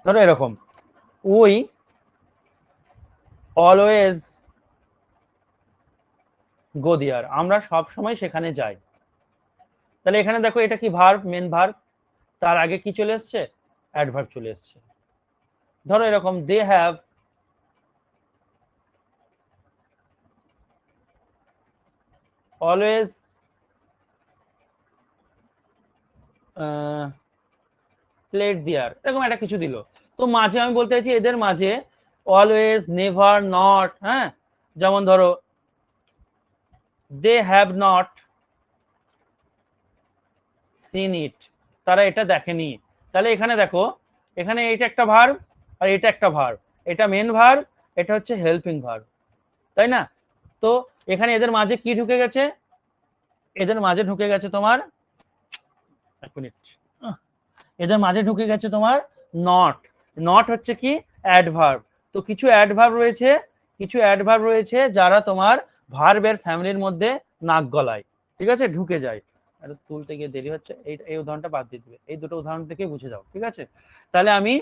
ধরো এরকম, উই অলওয়েজ গো দেয়ার, আমরা সব সময় সেখানে যাই। তাহলে এখানে দেখো এটা কি ভার্ব? Main verb. তার আগে কি চলে এসছে? অ্যাডভার্ব চলে এসছে। ধরো এরকম, they have always played there, এরকম একটা কিছু দিল। তো মাঝে আমি বলতে চাইছি এদের মাঝে অলওয়েজ, নেভার, নট, হ্যাঁ, যেমন ধরো they have not seen it, তারা এটা দেখেনি। তাহলে এখানে দেখো, এখানে এটা একটা ভার্ব আর এটা একটা ভার্ব, এটা মেন ভার্ব, এটা হচ্ছে হেল্পিং ভার্ব, তাই না? তো এখানে এদের মাঝে কি ঢুকে গেছে? এদের মাঝে ঢুকে গেছে তোমার, এক মিনিট, এদের মাঝে ঢুকে গেছে তোমার নট। নট হচ্ছে কি? অ্যাডভার্ব। তো কিছু অ্যাডভার্ব রয়েছে, কিছু অ্যাডভার্ব রয়েছে যারা তোমার ভার্বের ফ্যামিলির মধ্যে নাক গলায়, ঠিক আছে, ঢুকে যায়। এটা তুলতে গিয়ে দেরি হচ্ছে, এই উদাহরণটা বাদ দিয়ে দিবে, এই দুটো উদাহরণ থেকে বুঝে যাও, ঠিক আছে? তাহলে আমি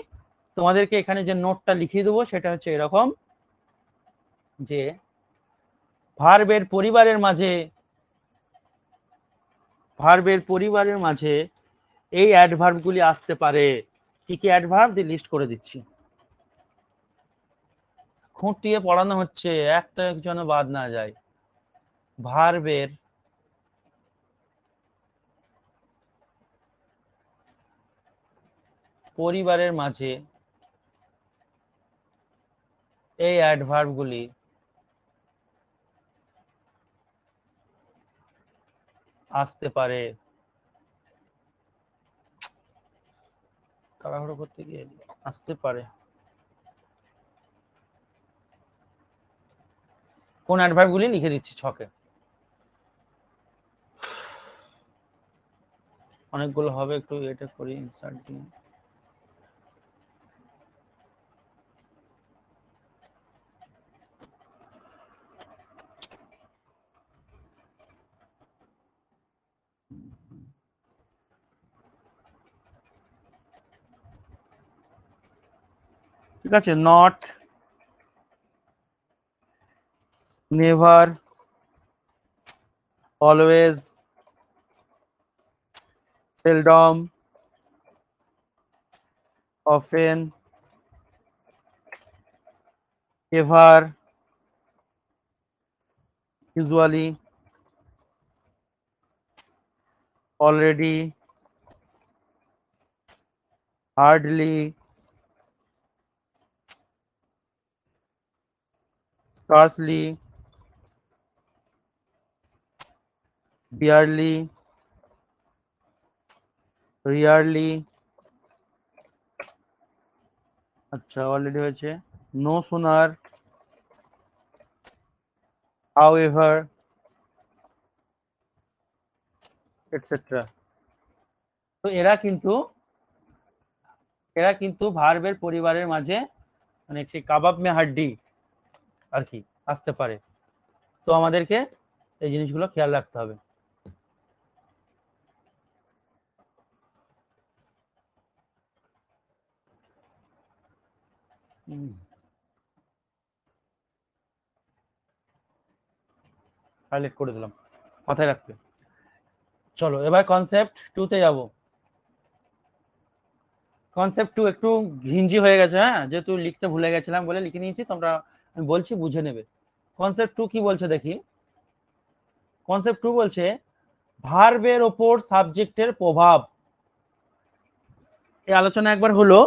তোমাদেরকে এখানে যে নোটটা লিখিয়ে দেবো সেটা হচ্ছে এরকম, যে ভার্বের পরিবারের মাঝে, ভার্বের পরিবারের মাঝে এই অ্যাডভার্বগুলি আসতে পারে। কি কি অ্যাডভার্ব দিয়ে লিস্ট করে দিচ্ছি, খুঁটিয়ে পড়ানো হচ্ছে, একটা যেন বাদ না যায়। ভার্বের পরিবারের মাঝে এই অ্যাডভার্বগুলি আসতে পারে। তাড়াহুড়ো করতে গিয়ে আসতে পারে। কোন অ্যাডভার্বগুলি লিখে দিচ্ছি ছকে, অনেকগুলো হবে, একটু এটা করি, ইনসার্ট দিই। ঠিক আছে, not, never, always, seldom, often, ever, usually, already, hardly, scarcely, barely, rarely, আচ্ছা অলরেডি হয়েছে, নো সুনার, হাউএভার, এটসেট্রা। তো এরা কিন্তু ভার্বের পরিবারের মাঝে, মানে সেই কাবাব মে হাড্ডি আর কি আসতে পারে। তো আমাদেরকে এই জিনিসগুলো খেয়াল রাখতে হবে। হাইলাইট করে দিলাম, মাথায় রাখবে। চলো এবার কনসেপ্ট 2 তে যাব। কনসেপ্ট 2 একটু ঘিঞ্জি হয়ে গেছে, হ্যাঁ, যেহেতু লিখতে ভুলে গেছিলাম বলে লিখে নিয়েছি, তোমরা আমি বলছি বুঝে নেবে। কনসেপ্ট 2 কি বলছে দেখি। কনসেপ্ট 2 বলছে ভার্বের ওপর সাবজেক্টের প্রভাব। এই আলোচনা একবার হলো,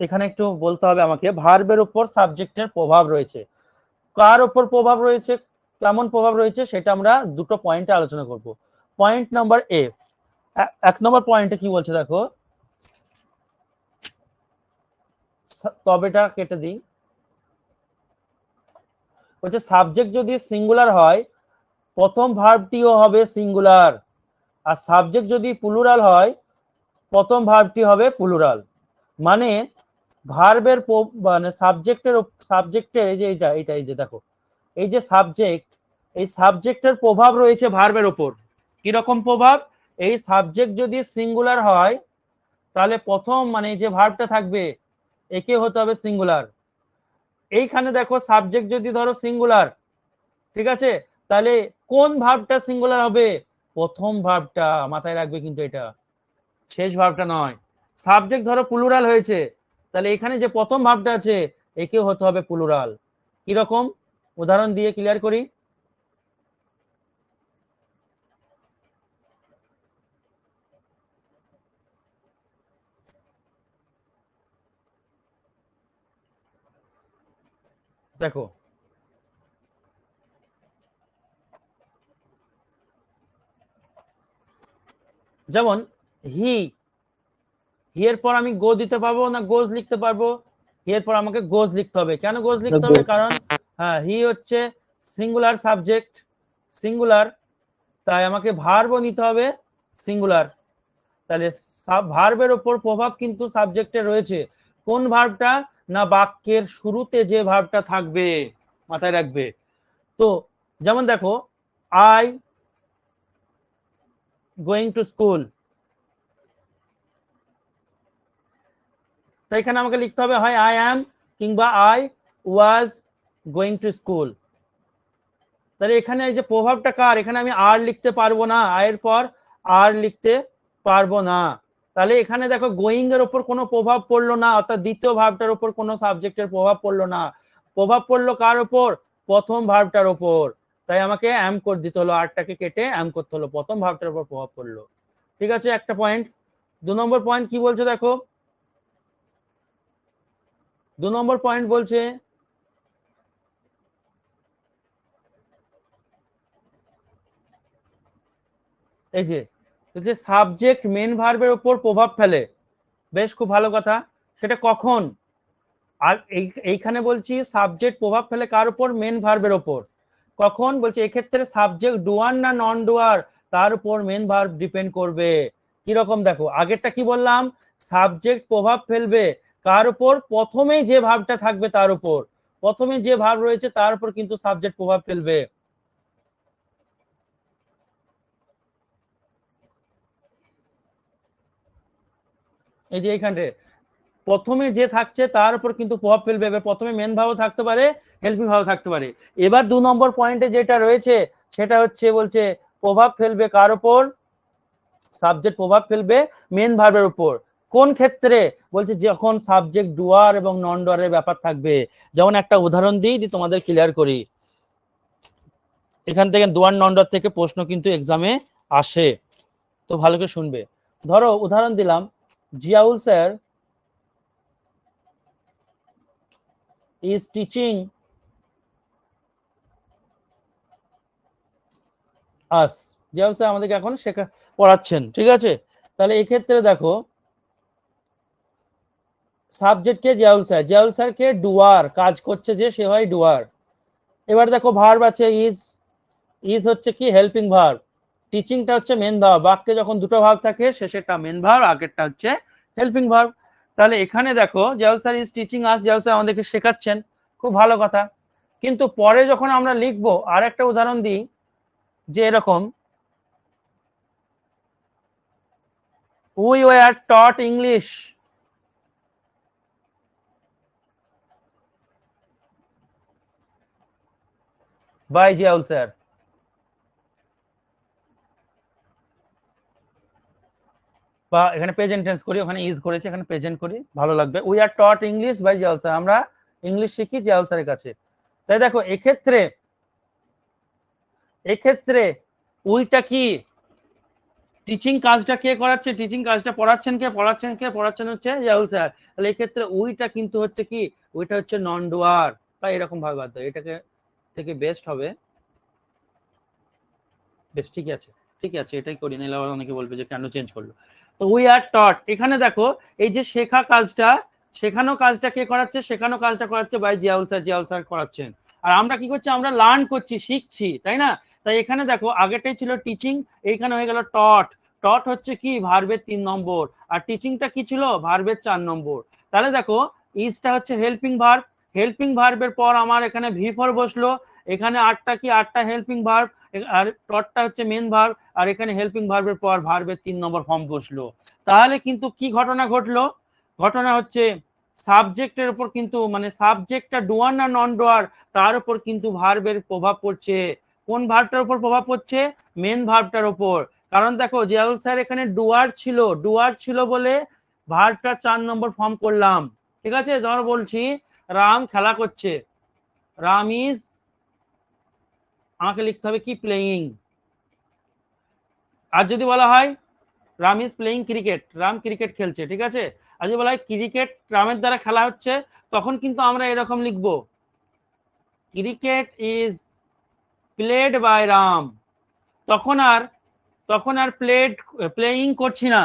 এখানে একটু বলতে হবে আমাকে, ভার্বের উপর সাবজেক্টের প্রভাব রয়েছে। কার উপর প্রভাব রয়েছে, কেমন প্রভাব রয়েছে, সেটা আমরা দুটো পয়েন্টে আলোচনা করব। পয়েন্ট নাম্বার এ, 1 নম্বর পয়েন্টে কি বলছে দেখো, তবেটা কেটে দিই। বলছে সাবজেক্ট যদি সিঙ্গুলার হয় প্রথম ভার্বটিও হবে সিঙ্গুলার, আর সাবজেক্ট যদি প্লুরাল হয় প্রথম ভার্বটি হবে প্লুরাল। মানে ভার্বের মানে সাবজেক্টের এই যে এই যে দেখো, এই যে সাবজেক্ট, এই সাবজেক্টের প্রভাব রয়েছে ভার্বের ওপর। কি রকম প্রভাব? এই সাবজেক্ট যদি সিঙ্গুলার হয় তাহলে প্রথম মানে যে ভার্বটা থাকবে একে হতে হবে সিঙ্গুলার। এইখানে দেখো সাবজেক্ট যদি ধরো সিঙ্গুলার, ঠিক আছে, তাহলে কোন ভার্বটা সিঙ্গুলার হবে? প্রথম ভার্বটা, মাথায় রাখবে কিন্তু এটা, শেষ ভার্বটা নয়। সাবজেক্ট ধরো প্লুরাল হয়েছে, তাহলে এখানে যে প্রথম ভার্বটা আছে একে হতে হবে প্লুরাল। কি রকম? উদাহরণ দিয়ে ক্লিয়ার করি। দেখো যেমন হি, হি এর পর আমি গো দিতে পারবো না গোজ লিখতে পারবো? এরপর আমাকে গোজ লিখতে হবে। কেন গোজ লিখতে হবে? কারণ হ্যাঁ, হি হচ্ছে সিঙ্গুলার সাবজেক্ট, সিঙ্গুলার, তাই আমাকে ভার্বও নিতে হবে সিঙ্গুলার। তাহলে ভার্বের উপর প্রভাব কিন্তু সাবজেক্টে রয়েছে। কোন ভার্বটা? না বাক্যের শুরুতে যে ভার্বটা থাকবে, মাথায় রাখবে। তো যেমন দেখো, আই গোয়িং টু স্কুল, তো এখানে আমাকে লিখতে হবে হয় আই অ্যাম কিংবা I was going to school. তাহলে এখানে এই যে প্রভাবটা কার, এখানে আমি আর লিখতে পারবো না, আয়ের পর আর লিখতে পারবো না। তাহলে এখানে দেখো গোয়িং এর উপর কোনো প্রভাব পড়লো না, অর্থাৎ দ্বিতীয় ভার্বটার উপর কোনো সাবজেক্টের প্রভাব পড়লো না। প্রভাব পড়লো কার উপর? প্রথম ভার্বটার উপর। তাই আমাকে অ্যাম করে দিতে হলো, আরটাকে কেটে অ্যাম করতে হলো, প্রথম ভার্বটার উপর প্রভাব পড়লো। ঠিক আছে, একটা পয়েন্ট। 2 নম্বর পয়েন্ট কি বলছে দেখো, 2 নম্বর পয়েন্ট বলছে এই যে সাবজেক্ট মেন ভার্বের উপর প্রভাব ফেলে। বেশ, খুব ভালো কথা। সেটা কখন? আর এইখানে বলছি সাবজেক্ট প্রভাব ফেলে কার উপর? মেন ভার্বের উপর। কখন? বলছে এক্ষেত্রে সাবজেক্ট ডুয়ার না নন ডুয়ার তার উপর মেন ভার্ব ডিপেন্ড করবে। কি রকম দেখো, আগেরটা কি বললাম? সাবজেক্ট প্রভাব ফেলবে কার উপর? প্রথমেই যে ভার্বটা থাকবে তার উপর। প্রথমে যে ভার্ব রয়েছে তার উপর কিন্তু সাবজেক্ট প্রভাব ফেলবে। এই যে এইখানে প্রথমে যে থাকছে তার উপর কিন্তু প্রভাব ফেলবে। এবার প্রথমে মেন ভার্বও থাকতে পারে, হেল্পিং ভার্বও থাকতে পারে। এবার 2 নম্বর পয়েন্টে যেটা রয়েছে সেটা হচ্ছে বলছে প্রভাব ফেলবে কার উপর? সাবজেক্ট প্রভাব ফেলবে মেন ভার্বের উপর। কোন ক্ষেত্রে? বলছে যখন সাবজেক্ট ডুয়ার এবং নন ডুয়ারের ব্যাপার থাকবে। যেমন একটা উদাহরণ দিই, যে তোমাদের ক্লিয়ার করি। এখান থেকে ডুয়ার নন ডুয়ার থেকে প্রশ্ন কিন্তু এক্সামে আসে, তো ভালো করে শুনবে। ধরো উদাহরণ দিলাম, Ziaul sir is teaching us, Ziaul sir আমাদেরকে এখন পড়াচ্ছেন। ঠিক আছে, তাহলে এই ক্ষেত্রে দেখো সাবজেক্ট কে? জিয়াউল স্যার। জিয়াউল স্যার কে? ডুয়ার, কাজ করছে যে সে হয় ডুয়ার। এবার দেখো ভার্ব আছে ইজ, ইজ হচ্ছে কি? Helping verb. টিচিংটা হচ্ছে মেন ভার্ব। বাক্যে যখন দুটো ভার্ব থাকে শেষেরটা মেন ভার্ব, আগেরটা হচ্ছে হেল্পিং ভার্ব। তাহলে এখানে দেখো Ziaul sir is teaching us, Ziaul sir আমাদেরকে শেখাচ্ছেন, খুব ভালো কথা। কিন্তু পরে যখন আমরা লিখবো, আর একটা উদাহরণ দিই, যে এরকম we were taught English by Ziaul sir. বা এখানে প্রেজেন্ট টেন্স করি, ওখানে ইজ করেছে, এখানে প্রেজেন্ট করি, ভালো লাগবে। We are taught English by Ziaul sir, আমরা ইংলিশ শিখি জিয়াউল স্যারের কাছে। তাই দেখো এক্ষেত্রে উইটা কি? টিচিং কাজটা কে করাচ্ছে? টিচিং কাজটা পড়াচ্ছেন কে? পড়াচ্ছেন হচ্ছে জিয়াউল স্যার। তাহলে এক্ষেত্রে উইটা কিন্তু হচ্ছে কি? উইটা হচ্ছে নন ডুয়ার, বা এরকম ভাবে বাদ দাও, এটাকে থেকে বেস্ট হবে। বেশ, ঠিক আছে, ঠিক আছে, এটাই করি, নাহলে আবার অনেকে বলবে যে কেন চেঞ্জ করলো। তো উই আর টট, এখানে দেখো এই যে শেখা কাজটা, শেখানো কাজটা কে করাচ্ছে? শেখানো কাজটা করাচ্ছে by Ziaul sir, Ziaul sir করাচ্ছেন। আর আমরা কি করছি? আমরা লার্ন করছি, শিখছি, তাই না? তাই এখানে দেখো আগেটাই ছিল টিচিং, এইখানে হয়ে গেল টট। টট হচ্ছে কি? ভার্বের 3 নম্বর, আর টিচিংটা কি ছিল? ভার্বের 4 নম্বর। তাহলে দেখো ইজটা হচ্ছে হেল্পিং ভার্ব, হেল্পিং ভার্বের পর আমার এখানে ভি ফর বসলো, এখানে আটটা কি? আটটা হেল্পিং ভার্ব, আর টটটা হচ্ছে মেন ভার্ব, আর এখানে হেল্পিং ভার্বের পর ভার্বের 3 নম্বর ফর্ম বসলো। তাহলে কিন্তু কি ঘটনা ঘটলো? ঘটনা হচ্ছে সাবজেক্টের উপর কিন্তু, মানে সাবজেক্টটা ডুয়ার না নন ডুয়ার তার উপর কিন্তু ভার্বের প্রভাব পড়ছে। কোন ভার্বটার উপর প্রভাব পড়ছে? মেন ভার্বটার উপর। কারণ দেখো জিয়াউল স্যার এখানে ডুয়ার ছিল বলে ভার্বটা 4 নম্বর ফর্ম করলাম। ঠিক আছে, ধর বলছি রাম খেলা করছে, রাম ইজ, আমাকে লিখতে হবে কি? প্লেয়িং। আর যদি বলা হয় Ram is playing cricket, Ram cricket খেলছে, ঠিক আছে। আর যদি বলা হয় ক্রিকেট রামের দ্বারা খেলা হচ্ছে, তখন কিন্তু আমরা এরকম লিখবো, cricket is played by Ram. তখন আর প্লেয়িং করছি না।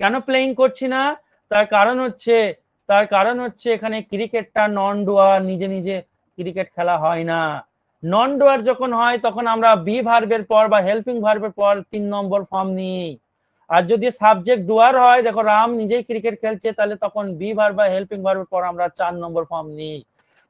কেন প্লেয়িং করছি না? তার কারণ হচ্ছে তার কারণ হচ্ছে এখানে ক্রিকেটটা নন ডুয়ার, নিজে নিজে ক্রিকেট খেলা হয় না। নন ডুয়ার যখন হয় তখন আমরা বি ভার্বের পর বা হেল্পিং ভার্বের পর 3 নম্বর ফর্ম নিই। আর যদি সাবজেক্ট ডুয়ার হয়, দেখো রাম নিজেই ক্রিকেট খেলছে, তাহলে তখন বি ভার্ব বা হেল্পিং ভার্বের পর আমরা 4 নম্বর ফর্ম নিই।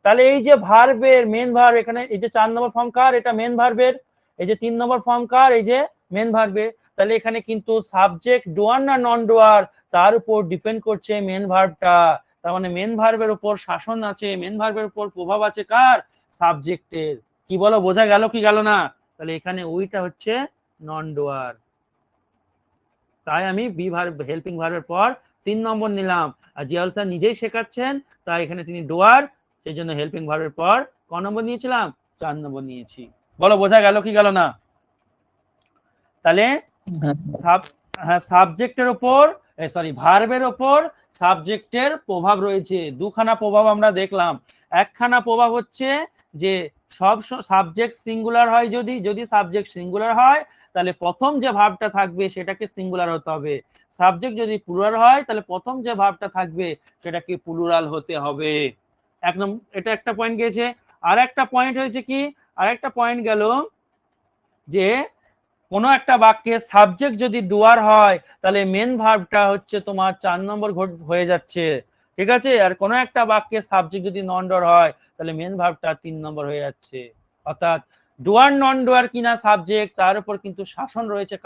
তাহলে এই যে ভার্বের মেন ভার্ব, এখানে এই যে 4 নম্বর ফর্ম কার, এটা মেন ভার্বের, এই যে 3 নম্বর ফর্ম কার, এই যে মেন ভার্বের। তাহলে এখানে কিন্তু সাবজেক্ট ডুয়ার না নন ডুয়ার তার উপর ডিপেন্ড করছে মেন ভার্বটা। তার মানে মেন ভার্বের উপর শাসন আছে, মেন ভার্বের উপর প্রভাব আছে কার, সাবজেক্টের। কি বলো, বোঝা গেল কি গেল না? তাহলে এখানে ওইটা হচ্ছে নন ডুয়ার, তাই আমি বি ভার্ব হেল্পিং ভার্বের পর 3 নম্বর নিলাম। আর জিয়াউল স্যার নিজেই শেখাচ্ছেন, তাই এখানে তিনি ডুয়ার, সেই জন্য হেল্পিং ভার্বের পর ক নম্বর নিয়েছিলাম, 4 নম্বর নিয়েছি। বলো বোঝা গেল কি গেল না? তাহলে সাবজেক্টের উপর, সরি ভার্বের উপর সাবজেক্টের প্রভাব রয়েছে। দুখানা প্রভাব আমরা দেখলাম। একখানা প্রভাব হচ্ছে যে সব সাবজেক্ট সিঙ্গুলার হয়, যদি সাবজেক্ট সিঙ্গুলার হয় তাহলে প্রথম যে ভার্বটা থাকবে সেটাকে সিঙ্গুলার হতে হবে। সাবজেক্ট যদি প্লুরাল হয় তাহলে প্রথম যে ভার্বটা থাকবে সেটাকে প্লুরাল হতে হবে। এটা একটা পয়েন্ট গেছে। আর একটা পয়েন্ট হয়েছে কি, আর একটা পয়েন্ট গেল যে কোনো একটা বাক্যে সাবজেক্ট যদি ডুয়ার হয় তাহলে মেন ভার্বটা হচ্ছে তোমার 4 নম্বর হয়ে যাচ্ছে, ঠিক আছে। আর কোনো একটা বাক্যে সাবজেক্ট যদি নন ডুয়ার হয় তাহলে মেন ভার্বটা 3 নম্বর হয়ে যাচ্ছে। অর্থাৎ ডুয়ার নন ডুয়ার কিনা সাবজেক্ট, তার উপর কিন্তু শাসন রয়েছে,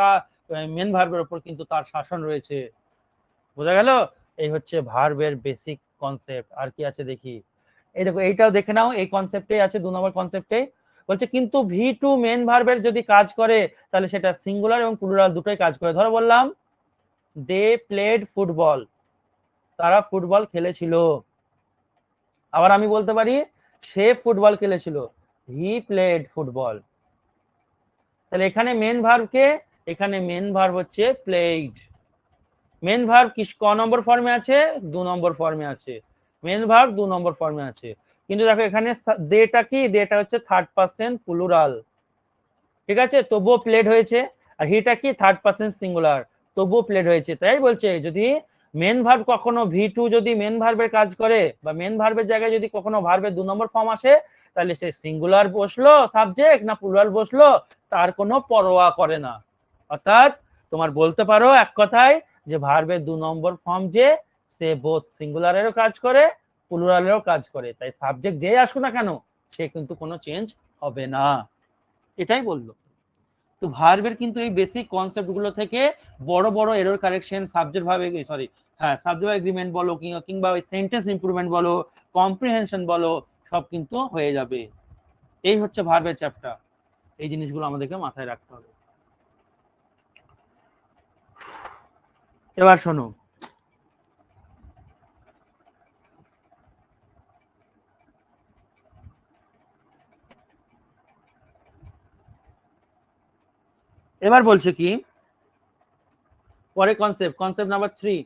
মেন ভার্বের উপর কিন্তু তার শাসন রয়েছে। বোঝা গেল? এই হচ্ছে ভার্বের বেসিক কনসেপ্ট। আর কি আছে দেখি, এই দেখো এইটাও দেখে নাও, এই কনসেপ্টে আছে 2 নম্বর কনসেপ্টে। বলছে কিন্তু V2 মেন ভার্বের যদি কাজ করে তাহলে সেটা সিঙ্গুলার এবং প্লুরাল দুটোই কাজ করে। ধরো বললাম দে প্লেড ফুটবল, তারা ফুটবল খেলেছিল। আবার আমি বলতে পারি সে ফুটবল খেলেছিল, হি প্লেড ফুটবল। তাহলে এখানে মেন ভার্ব কে, এখানে মেন ভার্ব হচ্ছে প্লেড। মেন ভার্ব কি ক নম্বর ফর্মে আছে, 2 নম্বর ফর্মে আছে। মেন ভার্ব 2 নম্বর ফর্মে আছে, কিন্তু দেখো এখানে দেটা কি, দেটা হচ্ছে 3rd পারসন প্লুরাল, ঠিক আছে, তবুও প্লেড হয়েছে। আর হিটা কি 3rd পারসন সিঙ্গুলার, তবুও প্লেড হয়েছে। তাই বলছে যদি মেন ভার্ব কখনো V2 যদি মেন ভার্বের কাজ করে বা মেন ভার্বের জায়গায় যদি কখনো ভার্বের 2 নম্বর ফর্ম আসে তাহলে সে সিঙ্গুলার বসলো সাবজেক্ট না প্লুরাল বসলো তার কোনো পরোয়া করে না। অর্থাৎ তোমার বলতে পারো এক কথায় যে ভার্বের 2 নম্বর ফর্ম যে সে বোথ সিঙ্গুলারেরও কাজ করে প্লুরালেরও কাজ করে, তাই সাবজেক্ট যেই আসুক না কেন সে কিন্তু কোনো চেঞ্জ হবে না, এটাই বললো। তো ভার্বের কিন্তু এই বেসিক কনসেপ্ট গুলো থেকে বড় বড় এরর কারেকশন, সাবজেক্ট ভাবে সরি হ্যাঁ সাবজেক্ট এগ্রিমেন্ট বলো কিংবা ওই সেন্টেন্স ইমপ্রুভমেন্ট বলো, কম্প্রিহেনশন বলো, সব কিন্তু হয়ে যাবে। এই হচ্ছে ভার্বের চ্যাপ্টার, এই জিনিসগুলো আমাদেরকে মাথায় রাখতে হবে। এবার শোনো, এবার বলছে কি পরে কনসেপ্ট নাম্বার 3,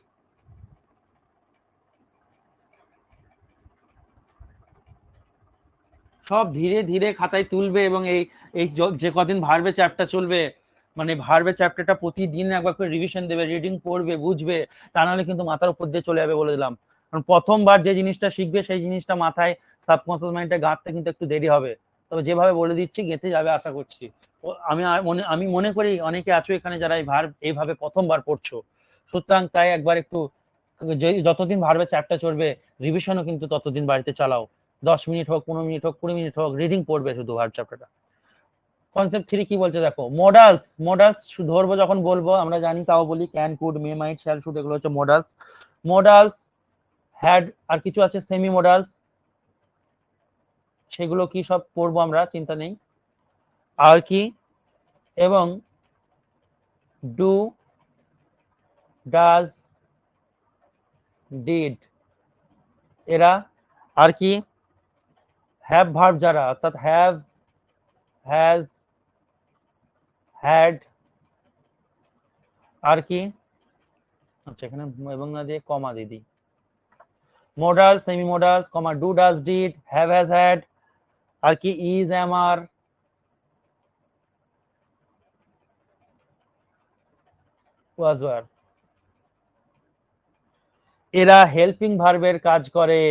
সব ধীরে ধীরে খাতায় তুলবে এবং এই এই যে কদিন ভার্বে চ্যাপ্টার চলবে মানে ভার্বে চ্যাপ্টারটা প্রতিদিন একবার করে রিভিশন দেবে, রিডিং পড়বে, বুঝবে, তা নাহলে কিন্তু মাথার উপর দিয়ে চলে যাবে বলে দিলাম। কারণ প্রথমবার যে জিনিসটা শিখবে সেই জিনিসটা মাথায় সাবকনসিয়াস মাইন্ডে গাঁথতে কিন্তু একটু দেরি হবে, তবে যেভাবে বলে দিচ্ছি গেঁথে যাবে আশা করছি। আমি মনে করি অনেকে আছো এখানে যারা এই ভার্ব এইভাবে প্রথমবার পড়ছো, সুতরাং তাই একবার একটু যতদিন ভার্বে চ্যাপ্টার চলবে রিভিশনও কিন্তু ততদিন বাড়িতে চালাও, 10 মিনিট হোক 15 মিনিট হোক 20 মিনিট হোক রিডিং পড়বে শুধু ভার্ব চ্যাপ্টারটা। কনসেপ্ট 3 কি বলছে দেখো, মোডালস ধরবো যখন বলবো আমরা জানি তাও বলি can could may might shall should, এগুলো হচ্ছে মোডালস হ্যাড, আর কিছু আছে সেমি মোডালস, সেগুলো কি সব পড়বো আমরা, চিন্তা নেই। আর কি এবং ডু ডাজ ডিড এরা, আর কি হ্যাভ ভার্ব যারা অর্থাৎ হ্যাভ, হ্যাজ, হ্যাড, আর কি আচ্ছা এখানে এবং না দিয়ে কমা দিয়ে দিই, modals semi modals comma do does did have has had, আর কি is am are, was were. এরা হেল্পিং ভার্বের কাজ করে,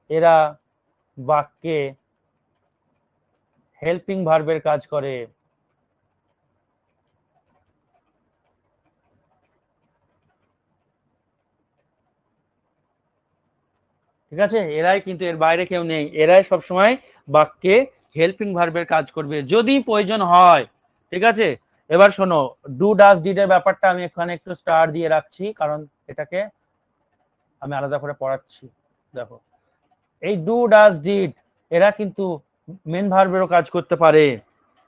এরা বাক্যে হেল্পিং ভার্বের কাজ করে। ঠিক আছে, এরাই কিন্তু, এর বাইরে কেউ নেই, এরাই সবসময় বাক্যে হেল্পিং ভার্বের কাজ করবে যদি প্রয়োজন হয়। ঠিক আছে, এবার শোনো, ডু ডাজ ডিড এর ব্যাপারটা আমি এখানে একটু স্টার দিয়ে রাখছি, কারণ এটাকে আমি আলাদা করে পড়াচ্ছি। দেখো, এই ডু ডাজ ডিড এরা কিন্তু মেন ভার্বেরও কাজ করতে পারে।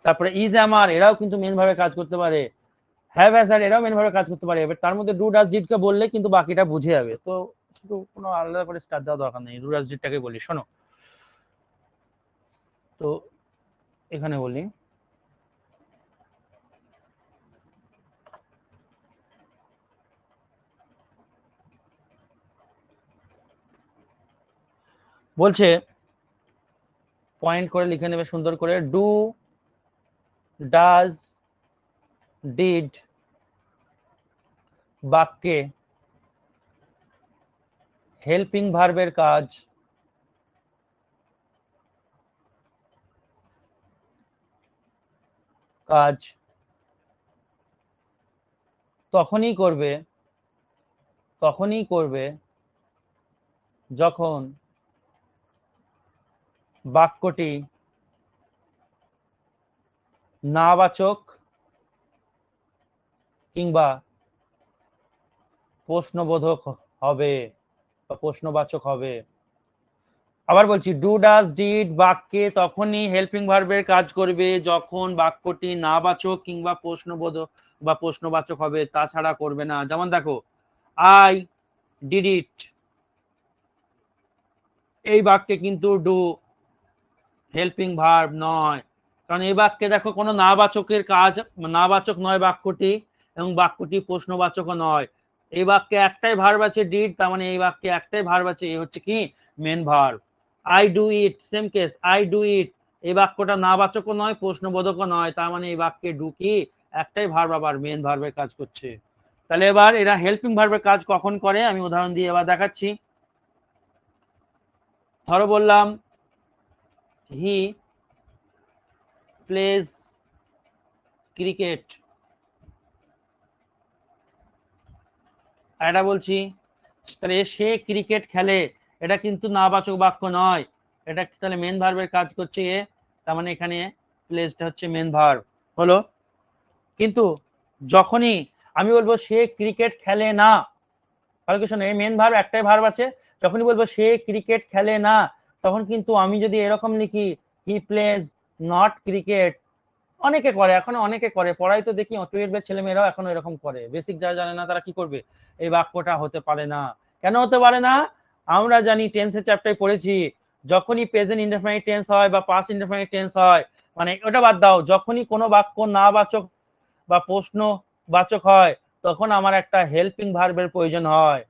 তারপরে ইজ আমার এরাও কিন্তু মেন ভার্বের কাজ করতে পারে। হ্যাভ হ্যাজ আর এরাও মেন ভার্বের কাজ করতে পারে। এবার তার মধ্যে ডু ডাজ ডিড কে বললে কিন্তু বাকিটা বুঝে যাবে, তো শুধু কোনো আলাদা করে স্টার দেওয়া দরকার নেই, ডু ডাজ ডিডটাকে বলি। শোনো, তো এখানে বলি, বলছে পয়েন্ট করে লিখে নেবে সুন্দর করে, ডু ডাজ ডিড বাক্যে হেল্পিং ভার্বের কাজ তখনই করবে যখন বাক্যটি নাবাচক কিংবা প্রশ্নবোধক হবে বা প্রশ্নবাচক হবে। আবার বলছি, ডু ডাজ ডিড বাক্যে তখনই হেল্পিং ভার্বের কাজ করবে যখন বাক্যটি নাবাচক কিংবা প্রশ্নবোধক বা প্রশ্নবাচক হবে, তাছাড়া করবে না। যেমন দেখো, আই ডিড ইট, এই বাক্যে কিন্তু ডু হেল্পিং ভার্ব নয়, কারণ এই বাক্যে দেখো কোনো নাবাচকের কাজ, নাবাচক নয় বাক্যটি, এবং বাক্যটি প্রশ্নবাচকও নয়। এই বাক্যে একটাই ভার্ব আছে ডিড, তার মানে এই বাক্যে একটাই ভার্ব আছে, এই হচ্ছে কি main verb. I do it, same case, I do it, এই বাক্যটা নাবাচকও নয় প্রশ্নবোধকও নয়, তার মানে এই বাক্যে ডু কি একটাই ভার্ব, আবার মেন ভার্বের কাজ করছে। তাহলে এবার এরা হেল্পিং ভার্বের কাজ কখন করে আমি উদাহরণ দিয়ে এবার দেখাচ্ছি। ধরো বললাম হি প্লেজ ক্রিকেট, আর এটা বলছি, তাহলে সে ক্রিকেট খেলে, এটা কিন্তু নাবাচক বাক্য নয়, এটা তাহলে মেন ভার্বের কাজ করছে এ, তার মানে এখানে প্লেসটা হচ্ছে মেন ভার্ব হলো। কিন্তু যখনই আমি বলবো সে ক্রিকেট খেলে না, তাহলে কি শোনো, এই মেন ভার্ব একটাই ভার্ব আছে, যখনই বলবো সে ক্রিকেট খেলে না, তখন কিন্তু আমি যদি এরকম লিখি হি প্লেজ নট ক্রিকেট, অনেকে করে, এখন অনেকে করে, পড়াই তো দেখি 12 ছেলে মেয়েরাও এখনো এরকম করে, বেসিক যারা জানে না তারা কি করবে, এই বাক্যটা হতে পারে না। কেন হতে পারে না? আমরা জানি, টেন্সের চ্যাপ্টারে পড়েছি, যখনই প্রেজেন্ট ইনডেফিনিট টেন্স হয় বা পাস্ট ইনডেফিনিট টেন্স হয়, মানে ওটা বাদ দাও, যখনই কোনো বাক্য নাবাচক বা প্রশ্নবাচক হয়, তখন আমার একটা হেল্পিং ভার্বের প্রয়োজন হয়।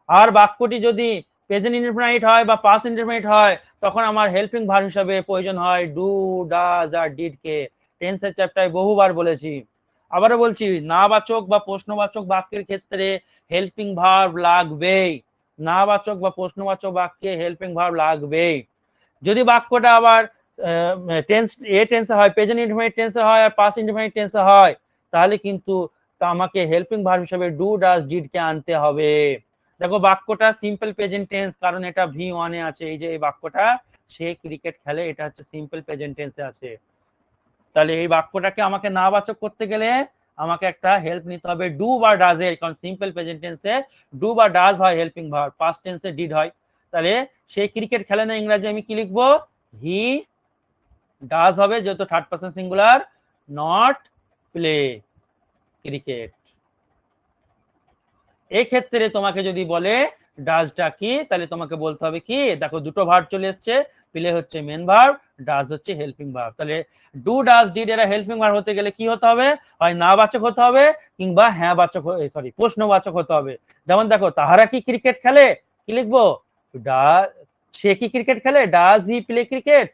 আর বাক্যটি যদি প্রেজেন্ট ইনডেফিনিট হয় বা পাস্ট ইনডেফিনিট হয়, তখন আমার হেল্পিং ভার্ব হিসেবে প্রয়োজন হয় ডু, ডাজ আর ডিড কে। টেন্সের চ্যাপ্টারে বহুবার বলেছি, আবারও বলছি, নাবাচক বা প্রশ্নবাচক বাক্যের ক্ষেত্রে হেল্পিং ভার্ব লাগবেই, নাবাচক বা প্রশ্নবাচক বাক্যে হেল্পিং ভার্ব লাগবেই। যদি বাক্যটা আবার টেন্স এ টেন্সে হয়, প্রেজেন্ট ইনডেফিনিট টেন্সে হয় আর পাস্ট ইনডেফিনিট টেন্সে হয়, তাহলে কিন্তু আমাকে হেল্পিং ভার্ব হিসেবে ডু, ডাজ, ডিড কে আনতে হবে। দেখো, বাক্যটা সিম্পল প্রেজেন্ট টেন্স, কারণ এটা V1 এ আছে, এই যে এই বাক্যটা সে ক্রিকেট খেলে, এটা হচ্ছে সিম্পল প্রেজেন্ট টেন্সে আছে। তাহলে এই বাক্যটাকে আমাকে নাবাচক করতে গেলে আমাকে একটা হেল্প নিতে হবে ডু বা ডাজ এর, কারণ সিম্পল প্রেজেন্ট টেন্সে ডু বা ডাজ হয় হেল্পিং ভার্ব, পাস্ট টেন্সে ডিড হয়। তাহলে সে ক্রিকেট খেলে না, ইংরেজি আমি কি লিখবো, হি ডাজ হবে, যেহেতু third person singular, not play cricket. এই ক্ষেত্রে তোমাকে যদি বলে ডাজটা কি, তাহলে তোমাকে বলতে হবে কি, দেখো দুটো ভার্ব চলে এসছে, প্লে হচ্ছে মেন ভার্ব, ডাজ হচ্ছে হেল্পিং ভার্ব। তাহলে ডু, ডাজ, ডিড এরা হেল্পিং ভার্ব হতে গেলে কি হতে হবে, হয় নাবাচক হতে হবে কিংবা হ্যাঁ বাচক, সরি প্রশ্নবাচক হতে হবে। যেমন দেখো, তাহারা কি ক্রিকেট খেলে, কি লিখবো, সে কি ক্রিকেট খেলে, ডাজ হি প্লে ক্রিকেট।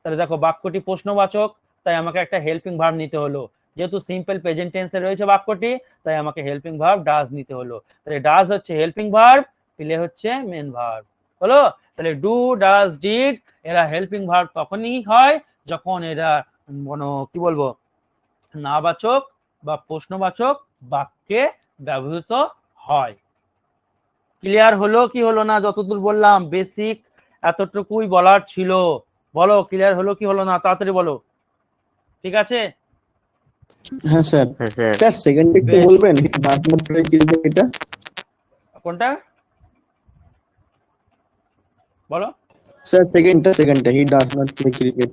তাহলে দেখো বাক্যটি প্রশ্নবাচক, তাই আমাকে একটা হেল্পিং ভার্ব নিতে হলো, যেহেতু সিম্পল প্রেজেন্ট টেন্সে রয়েছে বাক্যটি, তাই আমাকে হেল্পিং ভার্ব ডাজ নিতে হলো। তাহলে ডাজ হচ্ছে হেল্পিং ভার্ব, প্লে হচ্ছে মেন ভার্ব। হলো? তাহলে ডু, ডাজ, ডিড এরা হেল্পিং ভার্ব তখনই হয় যখন এরা কি বলবো, নাবাচক বা প্রশ্নবাচক বাক্যে ব্যবহৃত হয়। ক্লিয়ার হলো কি হলো না? যতদূর বললাম বেসিক এতটুকুই বলার ছিল। বলো ক্লিয়ার হলো কি হলো না, তাড়াতাড়ি বলো। ঠিক আছে? হ্যাঁ স্যার। হ্যাঁ স্যার। স্যার সেকেন্ড একটু বেশ। বলবেন ডাজ নট প্লে ক্রিকেট এটা? কোনটা বলো? স্যার সেকেন্ডটা he does not play cricket.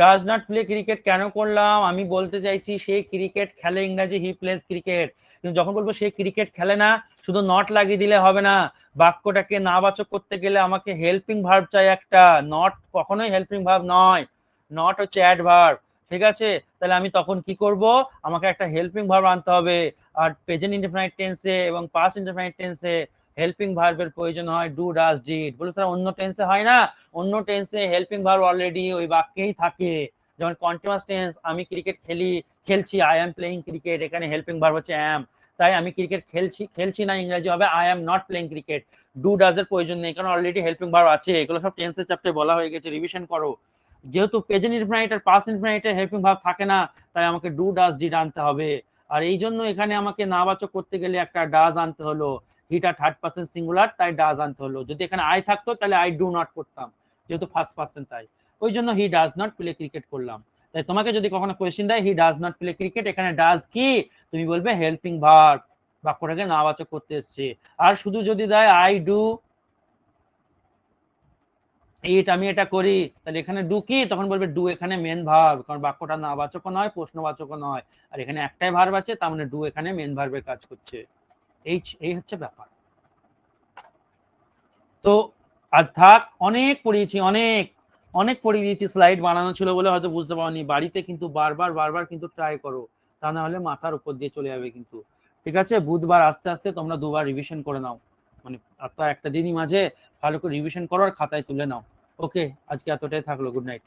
Does not play cricket কেন করলাম? আমি বলতে চাইছি সে ক্রিকেট খেলে, ইংরাজি হি প্লেজ ক্রিকেট। কিন্তু যখন বলবো সে ক্রিকেট খেলে না, শুধু নট লাগিয়ে দিলে হবে না। বাক্যটাকে নাবাচক করতে গেলে আমাকে হেল্পিং ভার্ব চাই একটা। নট কখনোই হেল্পিং ভার্ব নয়, নট হচ্ছে অ্যাডভার্ব। ঠিক আছে? তাহলে আমি তখন কি করব? আমাকে একটা হেল্পিং ভার্ব আনতে হবে। আর প্রেজেন্ট ইনডেফিনাইট টেন্সে এবং পাস্ট ইনডেফিনাইট টেন্সে হেল্পিং ভার্বের প্রয়োজন হয় ডু, ডাজ, ডিড। বলে স্যার অন্য টেন্সে হয় না? অন্য টেন্সে হেল্পিং ভার্ব অলরেডি ওই বাক্যেই থাকে। যেমন কন্টিনিউয়াস টেন্স, আমি ক্রিকেট খেলছি, আই এম প্লেইং ক্রিকেট, এখানে হেল্পিং ভার্ব হচ্ছে অ্যাম। তাই আমি ক্রিকেট খেলছি না, ইংরেজি হবে I am not playing cricket. Do, does এর প্রয়োজন নেই, কারণ অলরেডি হেল্পিং ভার্ব আছে। এগুলো সব টেন্সের চ্যাপ্টারে বলা হয়ে গেছে, রিভিশন করো। যেহেতু প্রেজেন্ট ইনডেফিনাইট আর পাস্ট ইনডেফিনাইটের হেল্পিং ভার্ব থাকে না, তাই আমাকে ডু, ডাজ, ডিড আনতে হবে। আর এই জন্য এখানে আমাকে নাবাচক করতে গেলে একটা ডাজ আনতে হলো। হিটা থার্ড পার্সন সিঙ্গুলার, তাই ডাজ আনতে হলো। যদি এখানে আই থাকতো তাহলে আই ডু নট করতাম, যেহেতু ফার্স্ট পার্সন, তাই ওই জন্য হি ডাজ নট প্লে ক্রিকেট করলাম। তাই তোমাকে যদি কখনো কোয়েশ্চেন দেয় হি ডাজ নট প্লে ক্রিকেট, এখানে ডাজ কি, তুমি বলবে হেল্পিং ভার্ব, বাক্যটাকে নাবাচক করতে এসছে। আর শুধু যদি দেয় আই ডু ইট, আমি এটা করি, তাহলে এখানে ডু কি, তখন বলবে ডু এখানে মেন ভার্ব, কারণ বাক্যটা নাবাচকও নয় প্রশ্নবাচকও নয়। আর এখানে একটাই ভার্ব আছে, তার মানে ডু এখানে মেন ভার্বের কাজ করছে। এই হচ্ছে ব্যাপার। তো আজ থাক, অনেক পড়িয়েছি, অনেক পড়িয়ে দিয়েছি। স্লাইড বানানো ছিল বলে হয়তো বুঝতে পারোনি। বাড়িতে কিন্তু বারবার কিন্তু ট্রাই করো, তা না হলে মাথার উপর দিয়ে চলে যাবে কিন্তু। ঠিক আছে? বুধবার আস্তে আস্তে তোমরা দুবার রিভিশন করে নাও, মানে একটা দিনই মাঝে ভালো করে রিভিশন করো আর খাতায় তুলে নাও। ওকে, আজকে এতটাই থাকলো। Good night.